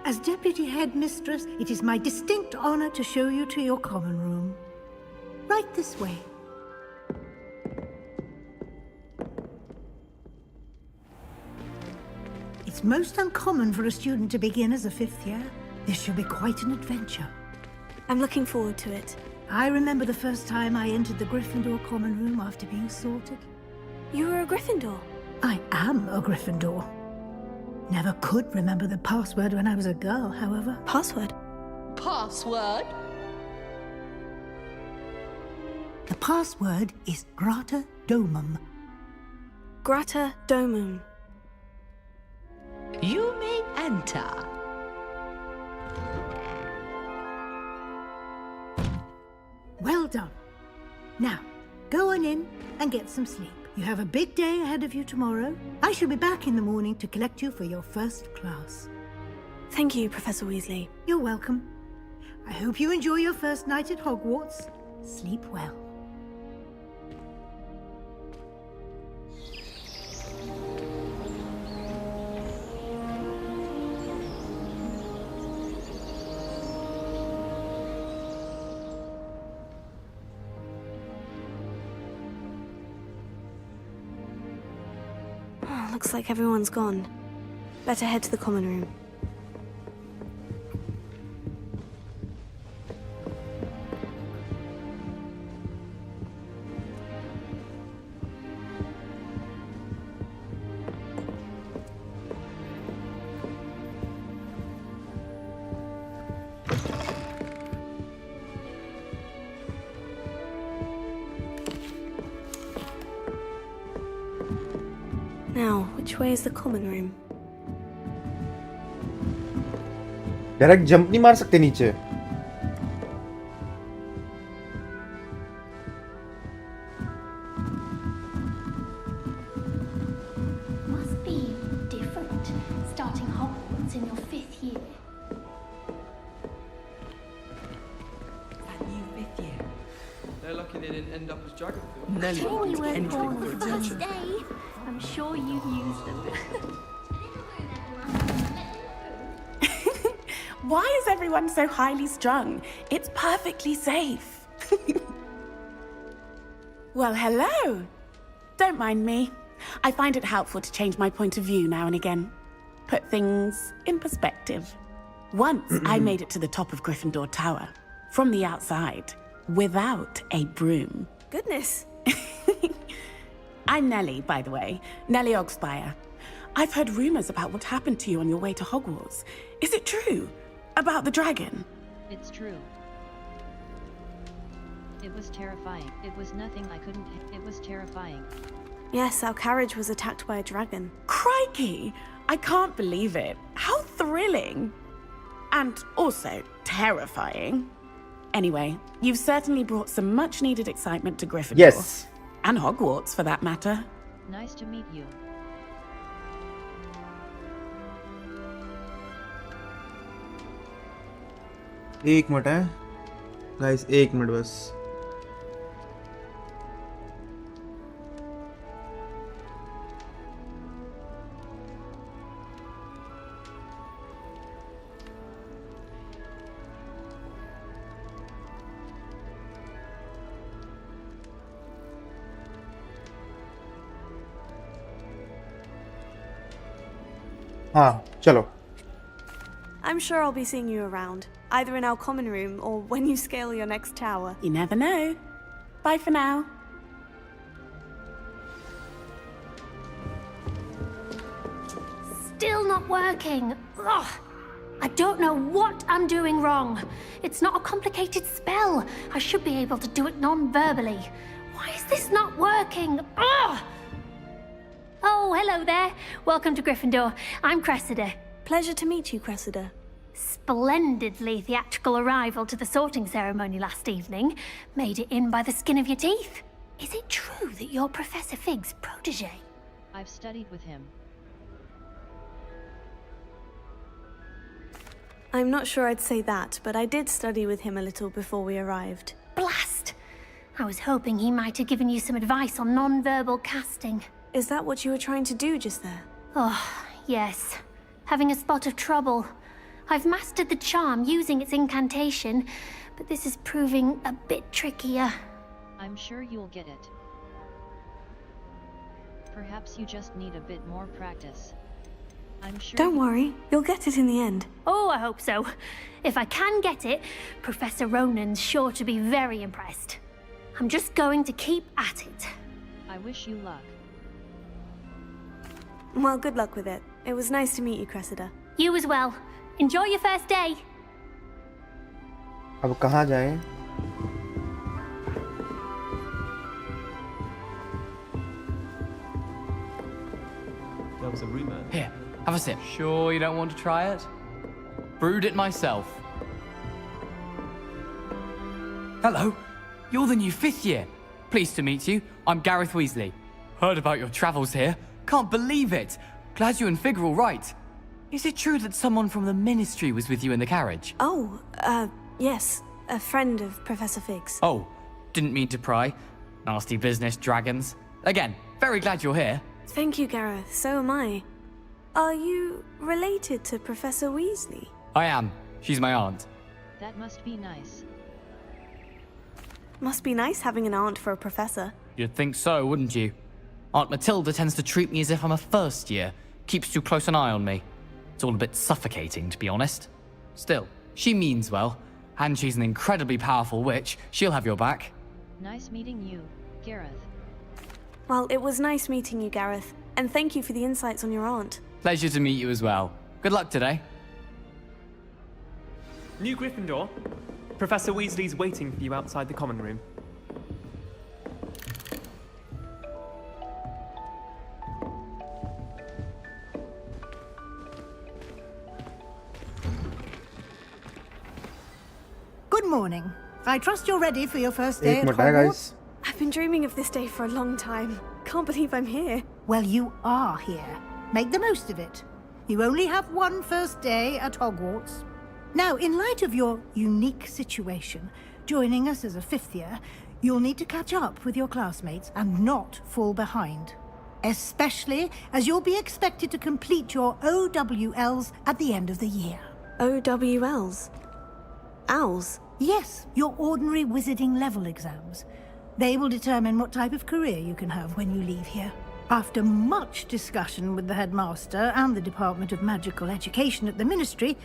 As Deputy Headmistress, it is my distinct honor to show you to your common room. Right this way. It's most uncommon for a student to begin as a fifth year. This should be quite an adventure.
I'm looking forward to it.
I remember the first time I entered the Gryffindor common room after being sorted.
You were a Gryffindor?
I am a Gryffindor. Never could remember the password when I was a girl, however.
Password?
Password?
The password is Grata Domum.
Grata Domum.
You may enter.
Well done. Now, go on in and get some sleep. You have a big day ahead of you tomorrow. I shall be back in the morning to collect you for your first class.
Thank you, Professor Weasley.
You're welcome. I hope you enjoy your first night at Hogwarts. Sleep well.
Looks like everyone's gone. Better head to the common room. Now, which way is the common room?
Direct jump नहीं मार सकते नीचे.
Must be different, starting Hogwarts in your 5th year.
That new 5th year.
They're lucky they didn't end up as dragon food.
No, you weren't born on the first day. I'm sure you've used them.
Why is everyone so highly strung? It's perfectly safe. Well, hello. Don't mind me. I find it helpful to change my point of view now and again. Put things in perspective. Once I made it to the top of Gryffindor Tower, from the outside, without a broom.
Goodness.
I'm Nellie, by the way. Nellie Ogspire. I've heard rumors about what happened to you on your way to Hogwarts. Is it true? About the dragon?
It's true. It was terrifying. It was nothing I couldn't... It was terrifying.
Yes, our carriage was attacked by a dragon.
Crikey! I can't believe it. How thrilling! And also terrifying. Anyway, you've certainly brought some much-needed excitement to Gryffindor.
Yes.
And Hogwarts, for that matter.
Nice to meet you.
एक minute है guys, एक minute बस। हाँ चलो।
I'm sure I'll be seeing you around, either in our common room or when you scale your next tower.
You never know. Bye for now.
Still not working. Ugh. I don't know what I'm doing wrong. It's not a complicated spell. I should be able to do it non-verbally. Why is this not working? Ugh. Oh, hello there. Welcome to Gryffindor. I'm Cressida.
Pleasure to meet you, Cressida.
Splendidly theatrical arrival to the sorting ceremony last evening. Made it in by the skin of your teeth. Is it true that you're Professor Fig's protege?
I've studied with him.
I'm not sure I'd say that, but I did study with him a little before we arrived.
Blast! I was hoping he might have given you some advice on non-verbal casting.
Is that what you were trying to do just there?
Oh, yes. Having a spot of trouble. I've mastered the charm using its incantation, but this is proving a bit trickier.
I'm sure you'll get it. Perhaps you just need a bit more practice. I'm sure.
Don't worry, you'll get it in the end.
Oh, I hope so. If I can get it, Professor Ronan's sure to be very impressed. I'm just going to keep at it.
I wish you luck.
Well, good luck with it. It was nice to meet you, Cressida.
You as well. Enjoy your first day.
अब कहाँ जाएं?
There was a rumor.
Here, have a sip. Sure you don't want to try it? Brewed it myself. Hello, you're the new 5th year. Pleased to meet you. I'm Gareth Weasley. Heard about your travels here. Can't believe it. Glad you and Fig are all right. Is it true that someone from the Ministry was with you in the carriage?
Oh, yes. A friend of Professor Fig's.
Oh, didn't mean to pry. Nasty business, dragons. Again, very glad you're here.
Thank you, Gareth. So am I. Are you related to Professor Weasley?
I am. She's my aunt.
That must be nice.
Must be nice having an aunt for a professor.
You'd think so, wouldn't you? Aunt Matilda tends to treat me as if I'm a first year. Keeps too close an eye on me. It's all a bit suffocating, to be honest. Still, she means well. And she's an incredibly powerful witch. She'll have your back.
Nice meeting you, Gareth.
Well, it was nice meeting you, Gareth. And thank you for the insights on your aunt.
Pleasure to meet you as well. Good luck today.
New Gryffindor. Professor Weasley's waiting for you outside the common room.
Good morning. I trust you're ready for your first day
एक
at
minute है
Hogwarts.
Guys.
I've been dreaming of this day for a long time. Can't believe I'm here.
Well, you are here. Make the most of it. You only have one first day at Hogwarts. Now, in light of your unique situation, joining us as a 5th year, you'll need to catch up with your classmates and not fall behind. Especially as you'll be expected to complete your OWLs at the end of the year.
OWLs? Owls?
Yes, your ordinary wizarding level exams. They will determine what type of career you can have when you leave here. After much discussion with the headmaster and the Department of Magical Education at the Ministry,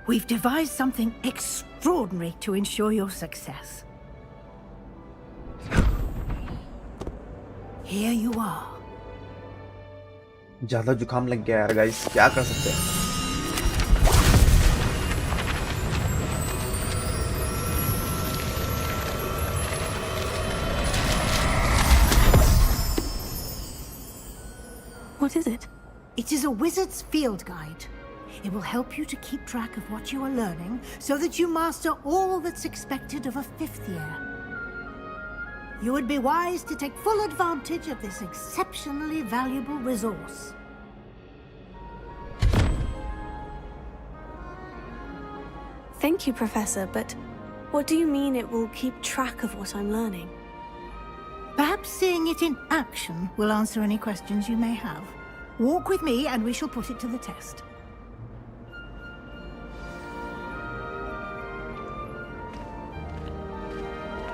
we've devised something extraordinary to ensure your success. Here you are.
ज्यादा जुकाम लग गया यार guys, क्या कर सकते हैं?
What is it?
It is a wizard's field guide. It will help you to keep track of what you are learning so that you master all that's expected of a 5th year. You would be wise to take full advantage of this exceptionally valuable resource.
Thank you, Professor, but what do you mean it will keep track of what I'm learning?
Perhaps seeing it in action will answer any questions you may have. Walk with me and we shall put it to the test.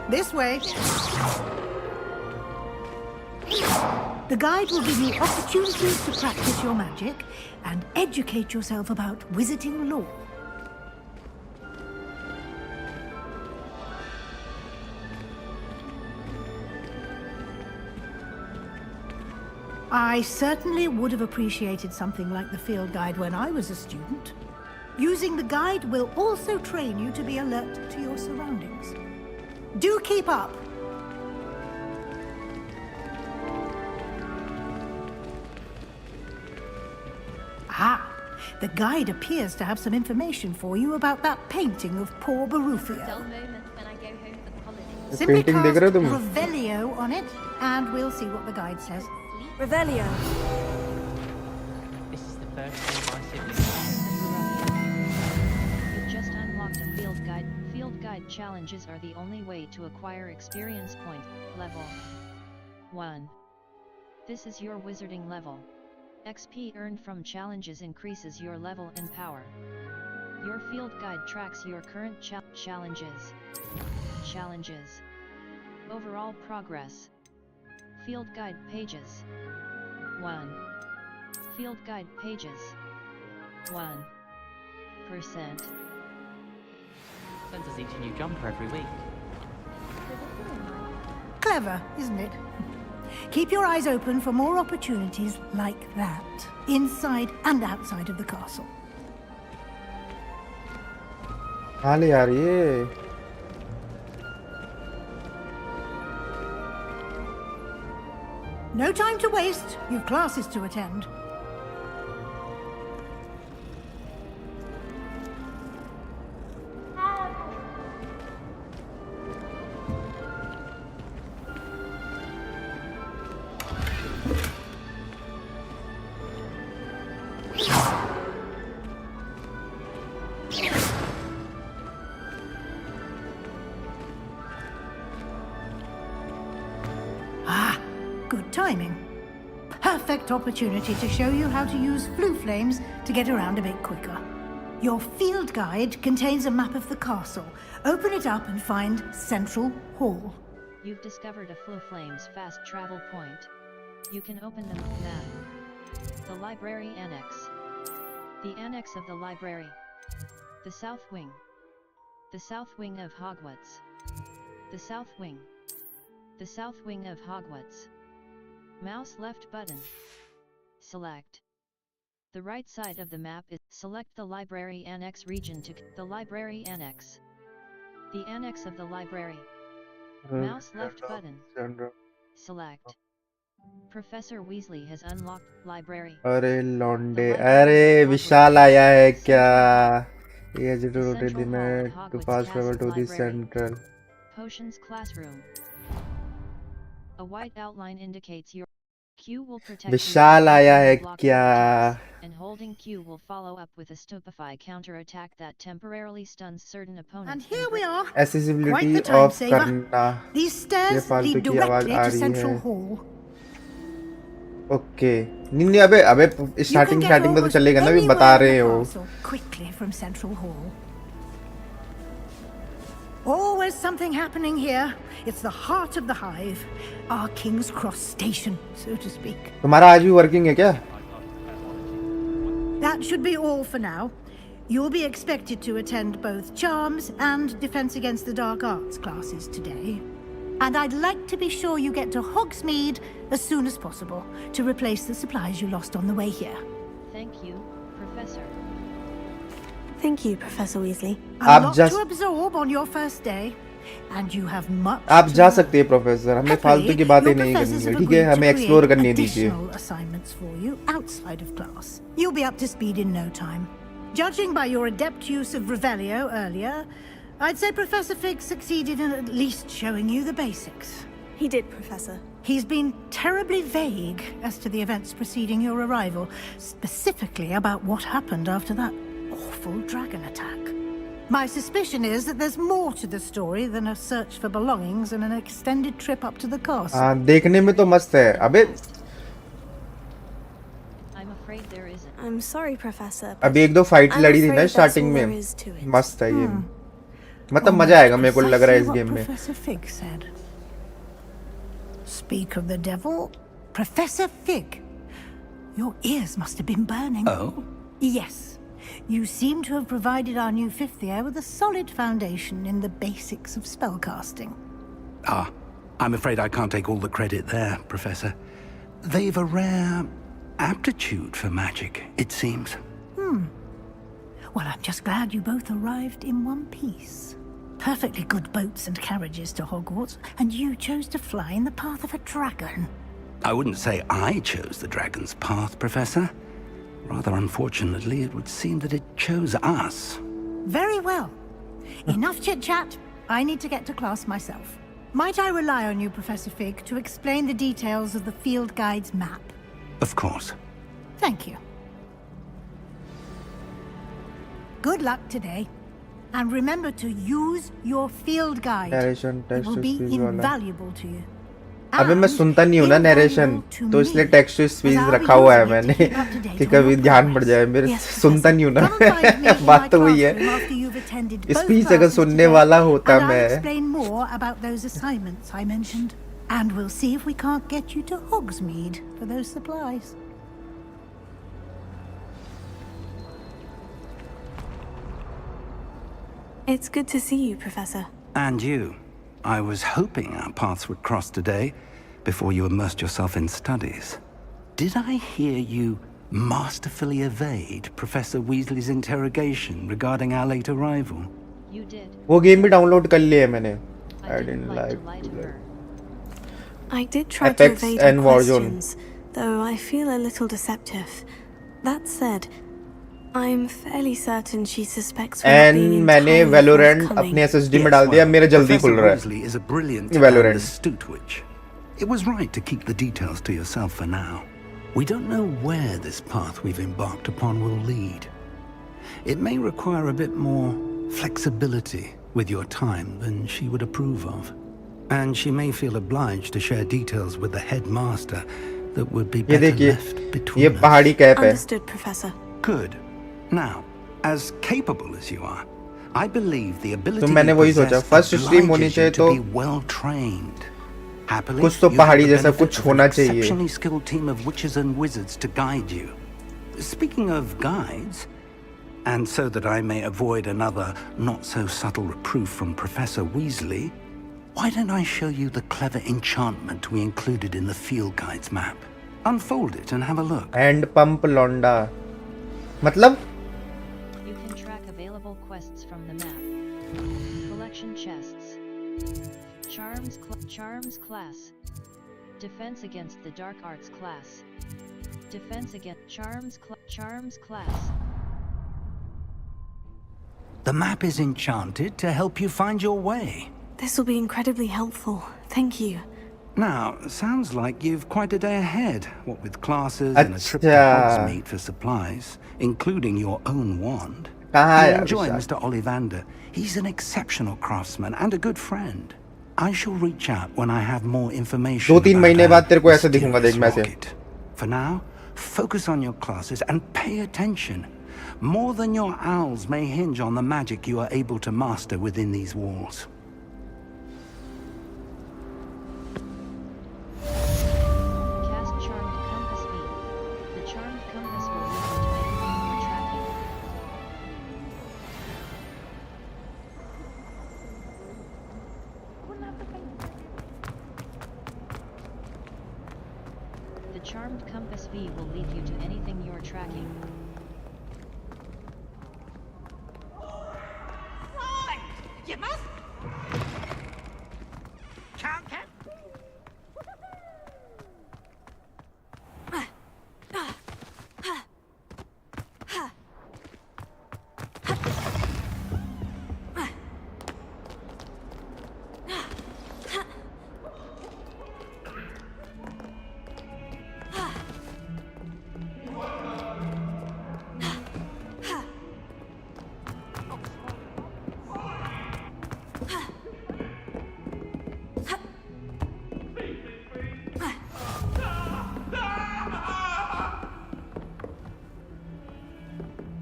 This way. The guide will give you opportunities to practice your magic and educate yourself about wizarding lore. I certainly would have appreciated something like the field guide when I was a student. Using the guide will also train you to be alert to your surroundings. Do keep up! Ah, the guide appears to have some information for you about that painting of poor Barufia. Simply cast Revelio on it, and we'll see what the guide says.
Revelio.
This is the first time my siblings. You've just unlocked a field guide. Field guide challenges are the only way to acquire experience point, level 1. This is your wizarding level. XP earned from challenges increases your level and power. Your field guide tracks your current challenges. Overall progress. Field guide pages. 1. Field guide pages. 1%.
Sends us each a new jumper every week.
Clever, isn't it? Keep your eyes open for more opportunities like that, inside and outside of the castle.
हाल यार ये
No time to waste. You've classes to attend. Good timing. Perfect opportunity to show you how to use flue flames to get around a bit quicker. Your field guide contains a map of the castle. Open it up and find Central Hall.
You've discovered a flue flames fast travel point. You can open the map. The library annex. The annex of the library. The south wing. The south wing of Hogwarts. The south wing. The south wing of Hogwarts. Mouse left button. Select. The right side of the map is select the library annex region to the library annex. The annex of the library. Mouse left button. Select. Professor Weasley has unlocked library.
अरे लौंडे, अरे विशाल आया है क्या? He has to rotate the map to fast travel to the central.
Potions classroom. A white outline indicates your Q will protect
विशाल आया है क्या?
And holding Q will follow up with a stupefy counter-attack that temporarily stuns certain opponents.
And here we are.
Accessibility off करना.
These stairs lead directly to Central Hall.
Okay नहीं अबे starting में तो चलेगा ना, भी बता रहे हो.
Quickly from Central Hall. Always something happening here. It's the heart of the hive, our King's Cross station, so to speak.
तुम्हारा आज भी working है क्या?
That should be all for now. You'll be expected to attend both Charms and Defense Against the Dark Arts classes today. And I'd like to be sure you get to Hogsmeade as soon as possible to replace the supplies you lost on the way here.
Thank you, Professor.
Thank you, Professor Weasley.
A lot to absorb on your first day, and you have much.
आप जा सकते हैं professor, हमें फालतू की बातें नहीं करनी है, ठीक है? हमें एक्सप्लोर करने दीजिए.
Assignments for you outside of class. You'll be up to speed in no time. Judging by your adept use of Revelio earlier, I'd say Professor Fig succeeded in at least showing you the basics.
He did, Professor.
He's been terribly vague as to the events preceding your arrival, specifically about what happened after that awful dragon attack. My suspicion is that there's more to the story than a search for belongings and an extended trip up to the castle.
देखने में तो मस्त है. अबे
I'm afraid there isn't.
I'm sorry, Professor.
अभी एक दो fight लड़ी थी ना स्टार्टिंग में. मस्त है ये. मतलब मजा आएगा मेरे को लग रहा है इस गेम में.
Professor Fig said. Speak of the devil, Professor Fig. Your ears must have been burning.
Oh?
Yes. You seem to have provided our new fifth year with a solid foundation in the basics of spellcasting.
Ah, I'm afraid I can't take all the credit there, Professor. They've a rare aptitude for magic, it seems.
Well, I'm just glad you both arrived in one piece. Perfectly good boats and carriages to Hogwarts, and you chose to fly in the path of a dragon.
I wouldn't say I chose the dragon's path, Professor. Rather unfortunately, it would seem that it chose us.
Very well. Enough chit-chat. I need to get to class myself. Might I rely on you, Professor Fig, to explain the details of the field guide's map?
Of course.
Thank you. Good luck today. And remember to use your field guide.
Narration
It will be invaluable to you.
अबे मैं सुनता नहीं हूँ ना narration, तो इसलिए text to speech रखा हुआ है मैंने कि कभी ध्यान पड़ जाए. मेरे सुनता नहीं हूँ ना. बात तो वही है. स्पीच अगर सुनने वाला होता मैं.
Explain more about those assignments I mentioned, and we'll see if we can't get you to Hogsmeade for those supplies.
It's good to see you, Professor.
And you. I was hoping our paths would cross today, before you immersed yourself in studies. Did I hear you masterfully evade Professor Weasley's interrogation regarding our late arrival?
You did.
वो game भी download कर लिया है मैंने. I didn't like to learn.
I did try to evade her questions, though I feel a little deceptive. That said, I'm fairly certain she suspects we're not being
मैंने
entirely
Valorant
forthcoming.
अपने SSD में डाल दिया. मेरा जल्दी खुल रहा है.
Professor Weasley is a brilliant
Valorant.
and astute witch. It was right to keep the details to yourself for now. We don't know where this path we've embarked upon will lead. It may require a bit more flexibility with your time than she would approve of. And she may feel obliged to share details with the headmaster that would be better left between us.
पहाड़ी cap है.
Understood, Professor.
Good. Now, as capable as you are, I believe the ability
तो मैंने वही सोचा first stream होनी चाहिए तो
well trained. Happily,
कुछ तो पहाड़ी जैसा कुछ होना चाहिए.
Exceptionally skilled team of witches and wizards to guide you. Speaking of guides, and so that I may avoid another not-so-subtle reproof from Professor Weasley, why don't I show you the clever enchantment we included in the field guide's map? Unfold it and have a look.
And pump Londa. मतलब?
You can track available quests from the map. Collection chests. Charms class. Defense against the dark arts class. Defense against charms class.
The map is enchanted to help you find your way.
This will be incredibly helpful. Thank you.
Now, sounds like you've quite a day ahead, what with classes and a trip to Hogsmeade for supplies, including your own wand. You'll enjoy Mr. Ollivander. He's an exceptional craftsman and a good friend. I shall reach out when I have more information.
2-3 महीने बाद तेरे को ऐसे दिखूंगा देख मैं से.
For now, focus on your classes and pay attention. More than your owls may hinge on the magic you are able to master within these walls.
charmed compass V will lead you to anything you're tracking.
You must.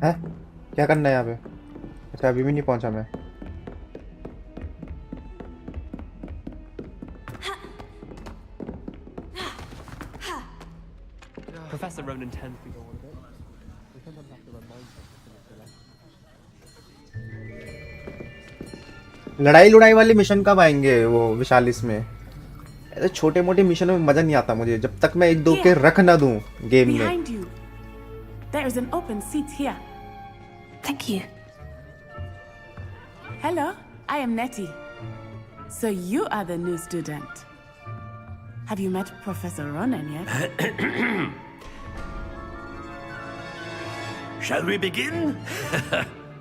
है क्या करना है यहाँ पे? अच्छा अभी भी नहीं पहुंचा मैं।
Professor Ronan tends to go on a bit. We sometimes have to remind him.
लड़ाई लुड़ाई वाले मिशन कब आएंगे वो विशालिस में? ऐसे छोटे मोटे मिशनों में मजा नहीं आता मुझे जब तक मैं एक दो के रख ना दूं गेम में।
Behind you. There is an open seat here.
Thank you.
Hello, I am Nettie. So you are the new student. Have you met Professor Ronan yet?
Shall we begin?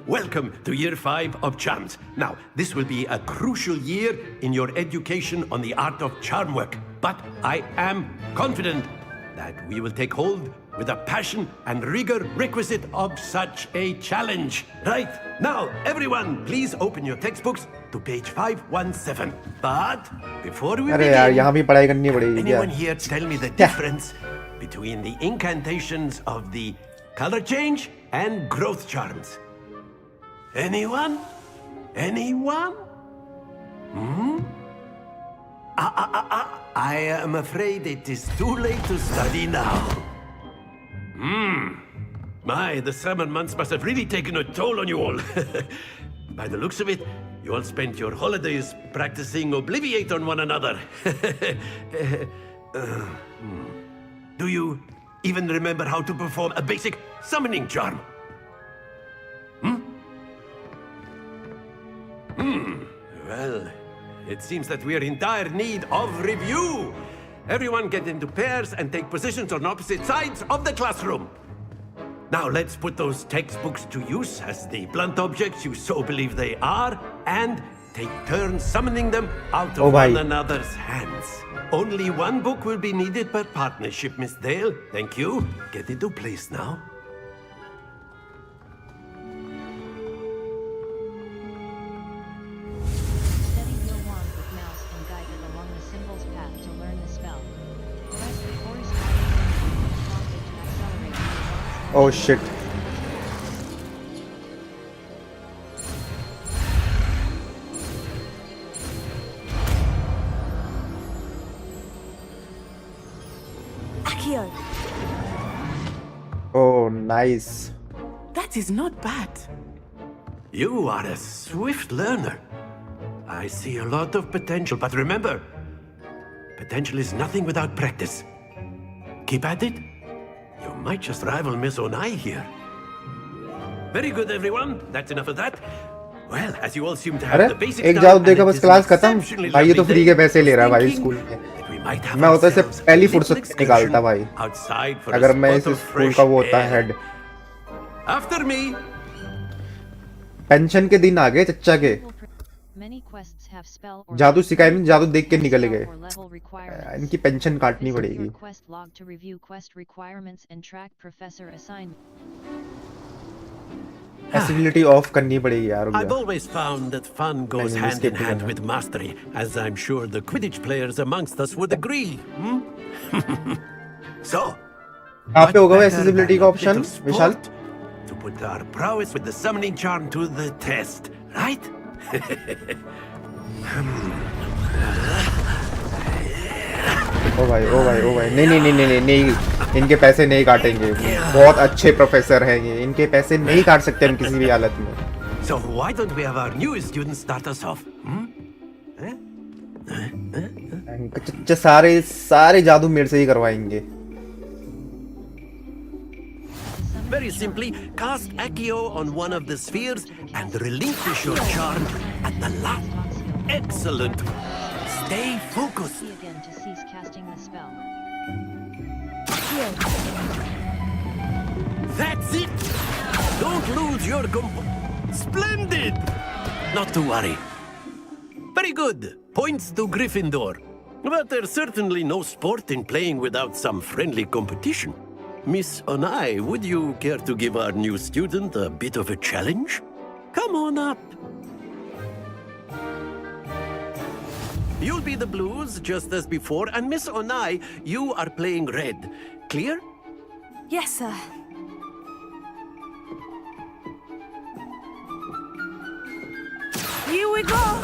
Welcome to Year 5 of Charms. Now, this will be a crucial year in your education on the art of charm work. But I am confident that we will take hold with the passion and rigor requisite of such a challenge. Right, now, everyone, please open your textbooks to page 517. But before we begin, anyone here tell me the difference between the incantations of the color change and growth charms? Anyone? Anyone? I am afraid it is too late to study now. My, the summer months must have really taken a toll on you all. By the looks of it, you all spent your holidays practicing Obliviate on one another. Do you even remember how to perform a basic summoning charm? Well, it seems that we are in dire need of review. Everyone get into pairs and take positions on opposite sides of the classroom. Now let's put those textbooks to use as the blunt objects you so believe they are, and take turns summoning them out of one another's hands. Only one book will be needed per partnership, Miss Dale. Thank you. Get into place now.
Steady your wand with mouse and guide it along the symbol's path to learn the spell. Press the corresponding prompted to accelerate your wand's
Oh shit.
Accio.
Oh, nice.
That is not bad.
You are a swift learner. I see a lot of potential, but remember, potential is nothing without practice. Keep at it. You might just rival Miss Onai here. Very good, everyone. That's enough of that. Well, as you all seem to have
अरे
the basics
एक
down,
जाओ
and
देखा
it
बस
is
class
an
खत्म
exceptionally
भाई ये तो
lovely
free
day,
के पैसे ले रहा है भाई
thinking
स्कूल के
that we might have
मैं होता से
ourselves a
पहली
little
फुर्सत
excursion
निकालता भाई
outside for a
अगर मैं
spot
इस
of
स्कूल
fresh
का वो होता
air.
Head
After me.
Pension के दिन आ गए चच्चा के
Many quests have spell or
जादू सिखाए में जादू देख के निकल गए
or level requirements.
इनकी पेंशन काटनी
Visit
पड़ेगी
your quest log to review quest requirements and track professor assignment.
Accessibility of करनी पड़ेगी यार
I've always found that fun goes
नहीं,
hand in
skip
hand
करना।
with mastery, as I'm sure the Quidditch players amongst us would agree. So,
कहाँ पे होगा
what better
accessibility
than
का
a
option
bit of
Vishal
sport to put our prowess with the summoning charm to the test, right?
ओ भाई नहीं नहीं नहीं नहीं नहीं इनके पैसे नहीं काटेंगे बहुत अच्छे प्रोफेसर हैं ये इनके पैसे नहीं काट सकते हम किसी भी हालत में
So why don't we have our newest student start us off?
सारे जादू मेरे से ही करवाएंगे
Very simply, cast a.k.a. on one of the spheres and relinquish your charm at the last. Excellent. Stay focused.
See again to cease casting the spell.
That's it! Don't lose your Splendid! Not to worry. Very good. Points to Gryffindor. But there's certainly no sport in playing without some friendly competition. Miss Onai, would you care to give our new student a bit of a challenge? Come on up. You'll be the blues, just as before, and Miss Onai, you are playing red. Clear?
Yes, sir.
Here we go!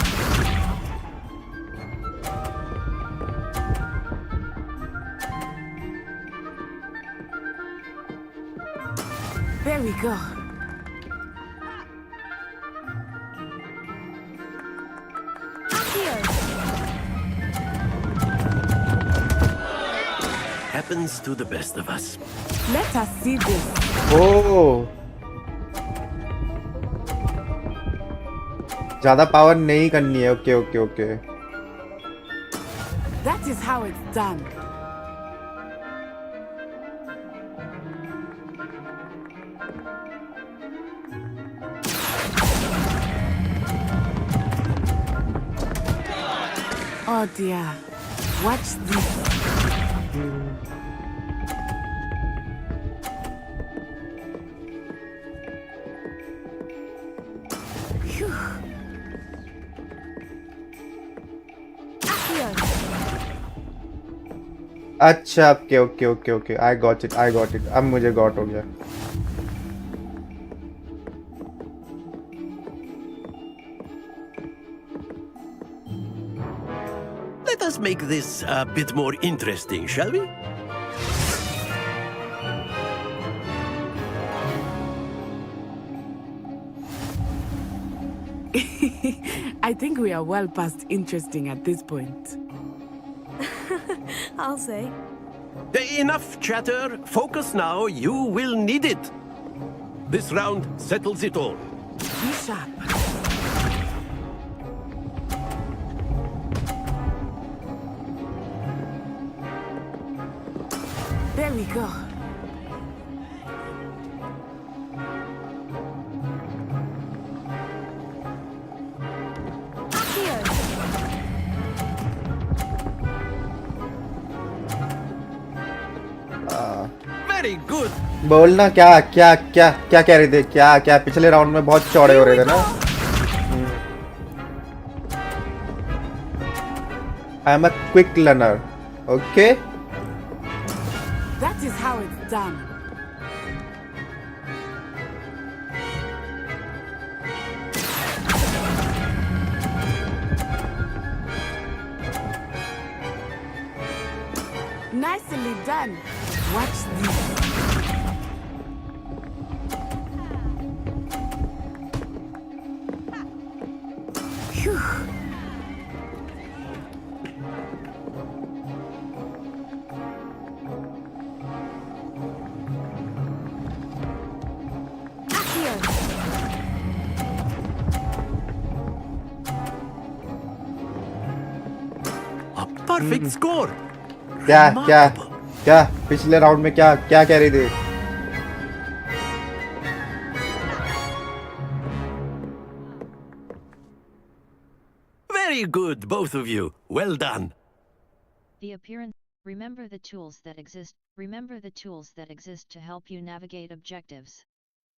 There we go.
Happens to the best of us.
Let us see this.
Oh. ज़्यादा power नहीं करनी है. Okay okay okay.
That is how it's done. Oh dear. Watch this. Phew.
अच्छा okay okay okay okay. I got it. अब मुझे got हो गया.
Let us make this a bit more interesting, shall we?
I think we are well past interesting at this point.
I'll say.
Enough chatter. Focus now. You will need it. This round settles it all.
Be sharp. There we go.
Very good.
बोलना क्या क्या क्या क्या कह रहे थे. क्या क्या पिछले राउंड में बहुत चौड़े हो रहे थे ना. I am a quick learner. Okay.
That is how it's done. Nicely done. Watch this. Phew.
A perfect score.
क्या क्या क्या पिछले राउंड में क्या क्या कह रही थी.
Very good, both of you. Well done.
The appearance. Remember the tools that exist. Remember the tools that exist to help you navigate objectives.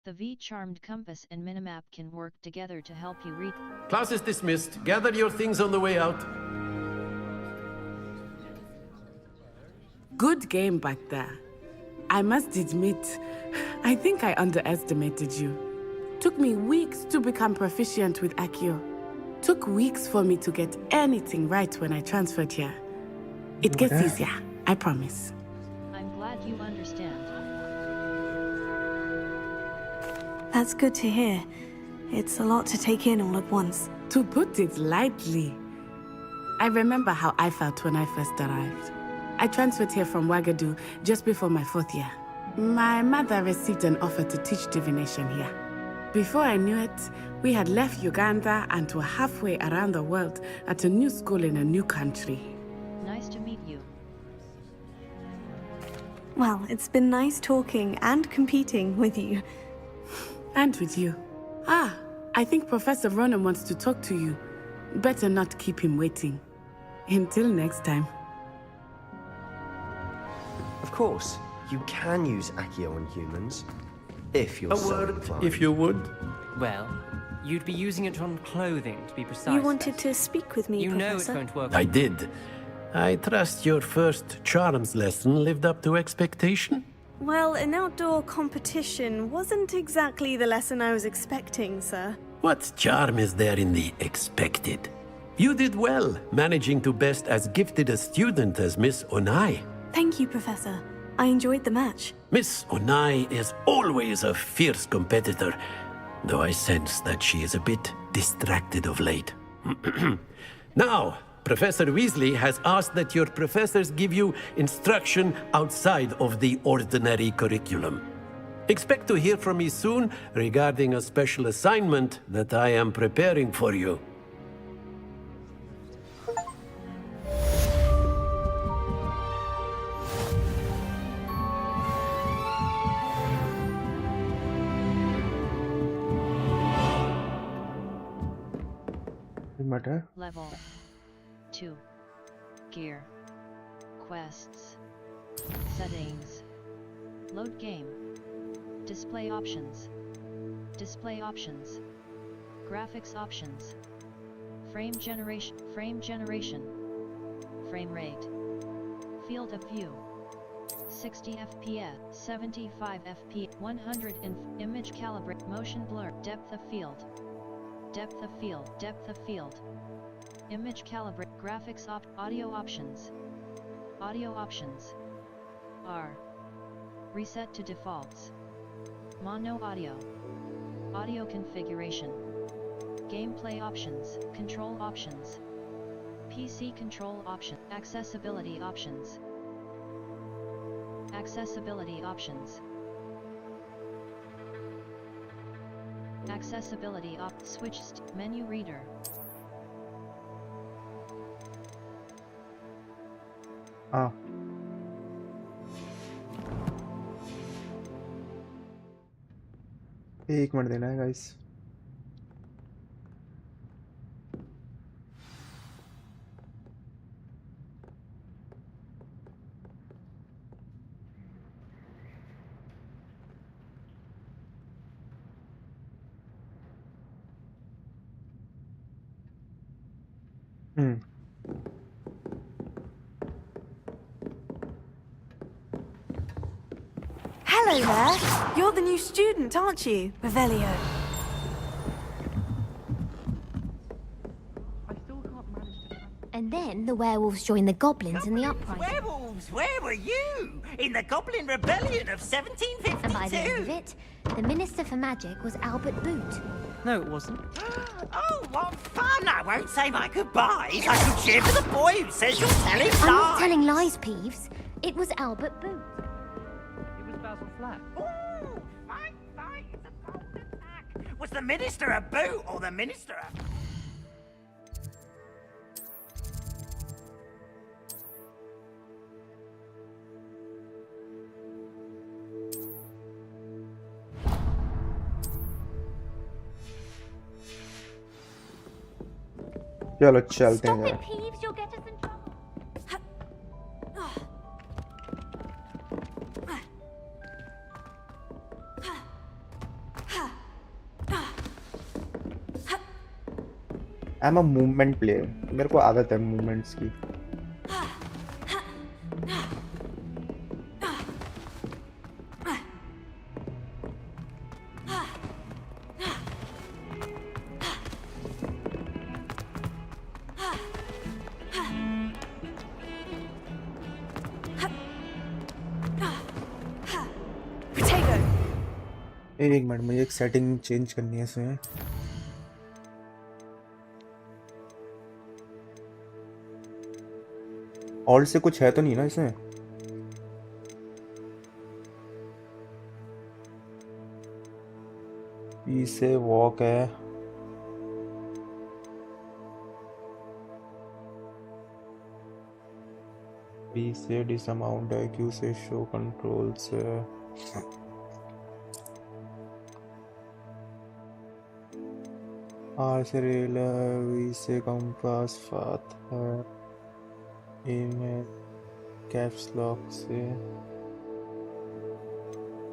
The V-charmed compass and minimap can work together to help you reach.
Class is dismissed. Gather your things on the way out.
Good game back there. I must admit, I think I underestimated you. Took me weeks to become proficient with a.k.a. Took weeks for me to get anything right when I transferred here. It gets easier, I promise.
I'm glad you understand.
That's good to hear. It's a lot to take in all at once.
To put it lightly, I remember how I felt when I first arrived. I transferred here from Ouagadougou just before my 4th year. My mother received an offer to teach divination here. Before I knew it, we had left Uganda and were halfway around the world at a new school in a new country.
Nice to meet you.
Well, it's been nice talking and competing with you.
And with you. Ah, I think Professor Ronan wants to talk to you. Better not keep him waiting. Until next time.
Of course, you can use a.k.a. on humans, if you're
A
so
word,
inclined.
if you would.
Well, you'd be using it on clothing, to be precise.
You wanted to speak with me,
You know it's
Professor?
going to work.
I did. I trust your first charms lesson lived up to expectation.
Well, an outdoor competition wasn't exactly the lesson I was expecting, sir.
What charm is there in the expected? You did well, managing to best as gifted a student as Miss Onai.
Thank you, Professor. I enjoyed the match.
Miss Onai is always a fierce competitor, though I sense that she is a bit distracted of late. Now, Professor Weasley has asked that your professors give you instruction outside of the ordinary curriculum. Expect to hear from me soon regarding a special assignment that I am preparing for you.
Level 2. Gear. Quests. Settings. Load game. Display options. Display options. Graphics options. Frame generation. Frame generation. Frame rate. Field of view. 60 FPS, 75 FPS, 100 image calibrate, motion blur, depth of field. Depth of field, depth of field. Image calibrate, graphics audio options. Audio options. R. Reset to defaults. Mono audio. Audio configuration. Gameplay options, control options. PC control option, accessibility options. Accessibility options. Accessibility switch menu reader.
हाँ एक minute देना है guys
Hello there. You're the new student, aren't you, Revelio?
And then the werewolves joined the goblins in the uprising.
Werewolves, where were you? In the Goblin Rebellion of 1752?
And by the end of it, the Minister for Magic was Albert Boot.
No, it wasn't.
Oh, what fun! I won't say my goodbyes. I shall cheer for the boy who says you're telling lies.
I'm not telling lies, Peeves. It was Albert Boot.
It was Basil Flack.
Ooh, fight, it's a bold attack. Was the Minister a boot or the Minister a...
चलो चलते हैं
Stop
यार
it, Peeves. You'll get us in trouble.
I am a movement player मेरे को आदत है movements की एक मिनट मुझे एक सेटिंग चेंज करनी है इसमें ऑल्ट से कुछ है तो नहीं ना इसमें से वॉक है, B से डिसमाउंट है, Q से शो कंट्रोल्स है, R से रेल है, V से कंपास पाथ है, A में कैप्स लॉक से,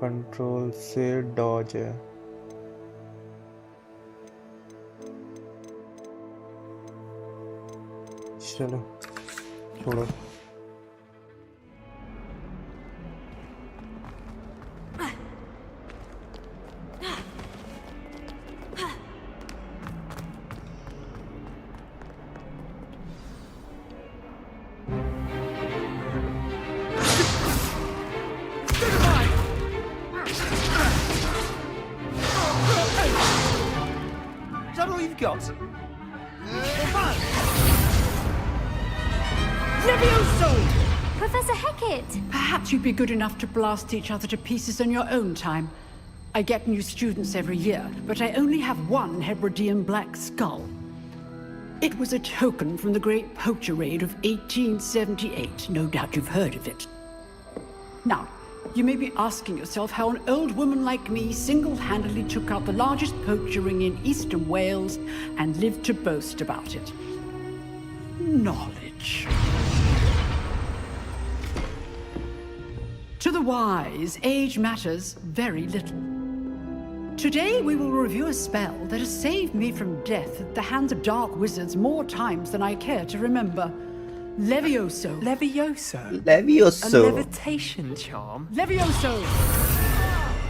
कंट्रोल से डॉज है। चलो छोड़ो।
Is that all you've got?
Levioso!
Professor Hecat!
Perhaps you'd be good enough to blast each other to pieces in your own time. I get new students every year, but I only have one Hebridean black skull. It was a token from the Great Poacher Raid of 1878. No doubt you've heard of it. Now, you may be asking yourself how an old woman like me single-handedly took out the largest poacher ring in eastern Wales and lived to boast about it. Knowledge. To the wise, age matters very little. Today we will review a spell that has saved me from death at the hands of dark wizards more times than I care to remember. Levioso.
Levioso?
Levioso.
A levitation charm?
Levioso!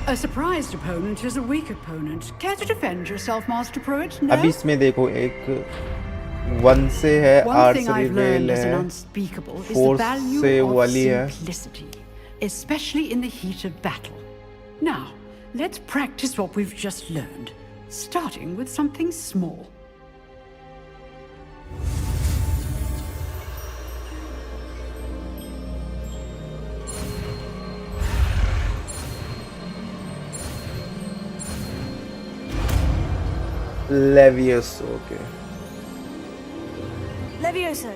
A surprised opponent is a weak opponent. Care to defend yourself, Master Pruitt? No?
अभी इसमें देखो एक 1 से है,
One
R
thing
से
I've learned
रिवेल
as an
है,
unspeakable is the
4
value
से
of
वाली है।
simplicity, especially in the heat of battle. Now, let's practice what we've just learned, starting with something small.
Levioso, okay.
Levioso.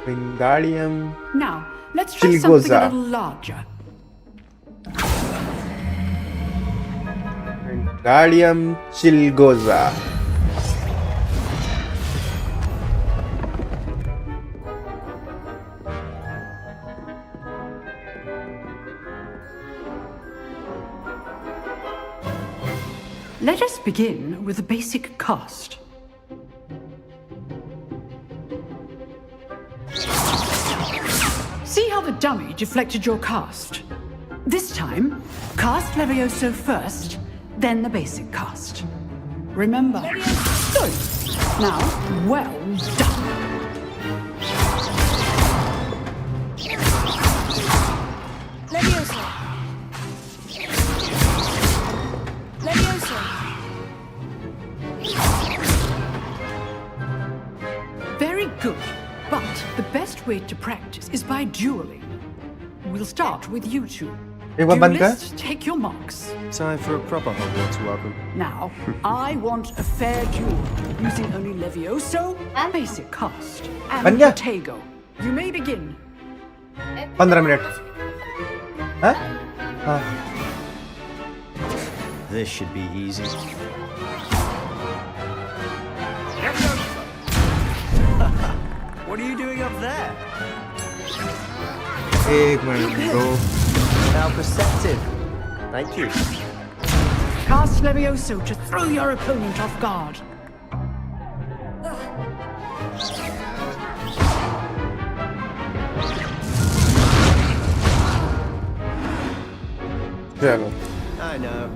Wingardium
Now, let's try something a
Chilgoza.
little larger.
Wingardium Chilgoza.
Let us begin with the basic cast. See how the dummy deflected your cast? This time, cast Levioso first, then the basic cast. Remember? Good. Now, well done.
Levioso. Levioso.
Very good. But the best way to practice is by dueling. We'll start with you two.
एक बार बंद कर।
Duelists, take your marks.
Time for a proper Hogwarts welcome.
Now, I want a fair duel using only Levioso and basic cast. And
बन गया?
Protego. You may begin.
15 minute. हाँ? हाँ।
This should be easy.
What are you doing up there?
एक minute bro.
How perceptive. Thank you.
Cast Levioso to throw your opponent off guard.
चलो।
I know.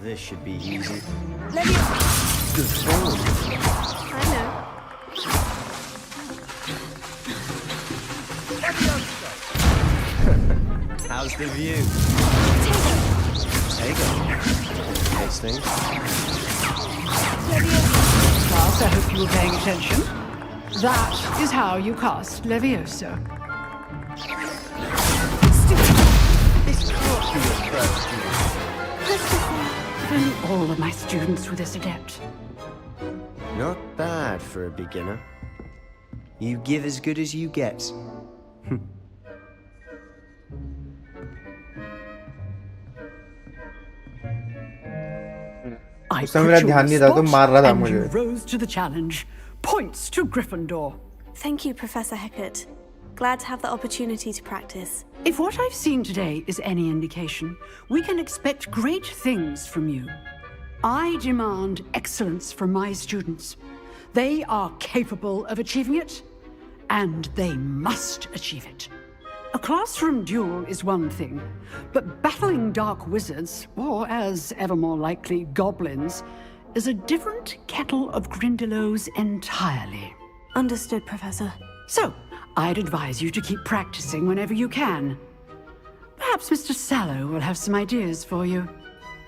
This should be easy. Good form.
I know.
How's the view? There you go. Those things.
Class, I hope you were paying attention. That is how you cast Leviosa.
This can't be your first year.
Then all of my students were this adept.
Not bad for a beginner. You give as good as you get.
I
उस समय मेरा
put you
ध्यान
on
नहीं
the
था तो
spot,
मार रहा था
and
मुझे.
you rose to the challenge. Points to Gryffindor.
Thank you, Professor Hecat. Glad to have the opportunity to practice.
If what I've seen today is any indication, we can expect great things from you. I demand excellence from my students. They are capable of achieving it, and they must achieve it. A classroom duel is one thing, but battling dark wizards, or as ever more likely, goblins, is a different kettle of Grindylows entirely.
Understood, Professor.
So, I'd advise you to keep practicing whenever you can. Perhaps Mr. Sallow will have some ideas for you.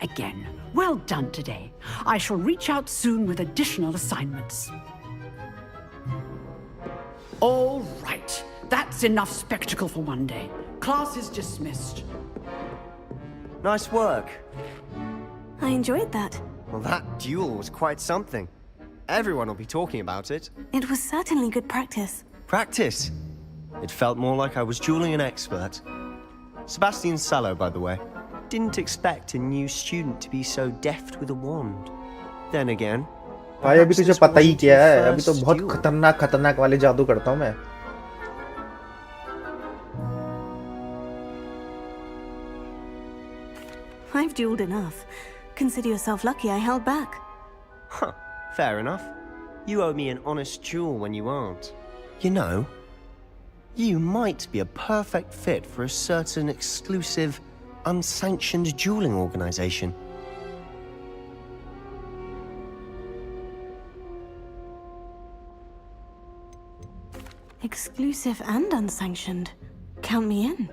Again, well done today. I shall reach out soon with additional assignments. All right. That's enough spectacle for one day. Class is dismissed.
Nice work.
I enjoyed that.
Well, that duel was quite something. Everyone will be talking about it.
It was certainly good practice.
Practice? It felt more like I was dueling an expert. Sebastian Sallow, by the way. Didn't expect a new student to be so deft with a wand. Then again...
भाई अभी तुझे पता ही क्या है, अभी तो बहुत खतरनाक वाले जादू करता हूँ मैं.
I've dueled enough. Consider yourself lucky I held back.
Huh, fair enough. You owe me an honest duel when you aren't. You know, you might be a perfect fit for a certain exclusive, unsanctioned dueling organization.
Exclusive and unsanctioned. Count me in.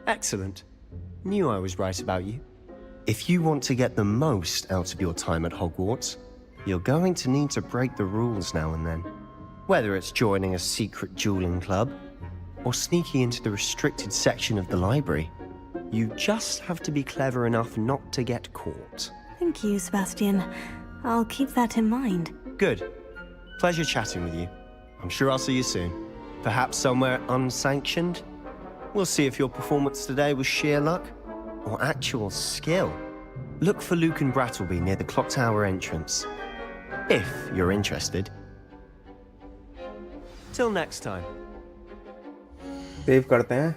Excellent. Knew I was right about you. If you want to get the most out of your time at Hogwarts, you're going to need to break the rules now and then. Whether it's joining a secret dueling club, or sneaking into the restricted section of the library, you just have to be clever enough not to get caught.
Thank you, Sebastian. I'll keep that in mind.
Good. Pleasure chatting with you. I'm sure I'll see you soon. Perhaps somewhere unsanctioned? We'll see if your performance today was sheer luck or actual skill. Look for Luke and Brattleby near the clock tower entrance, if you're interested. Till next time.
Save करते हैं.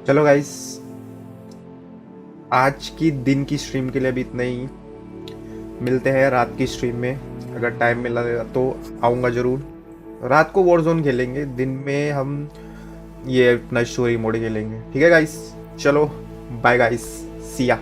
चलो guys, आज की दिन की stream के लिए भी इतना ही. मिलते हैं रात की स्ट्रीम में. अगर टाइम मिला तो आऊँगा ज़रूर. रात को वॉरजोन खेलेंगे, दिन में हम ये अपना स्टोरी मोड खेलेंगे. ठीक है गाइस, चलो बाय गाइस, सी या.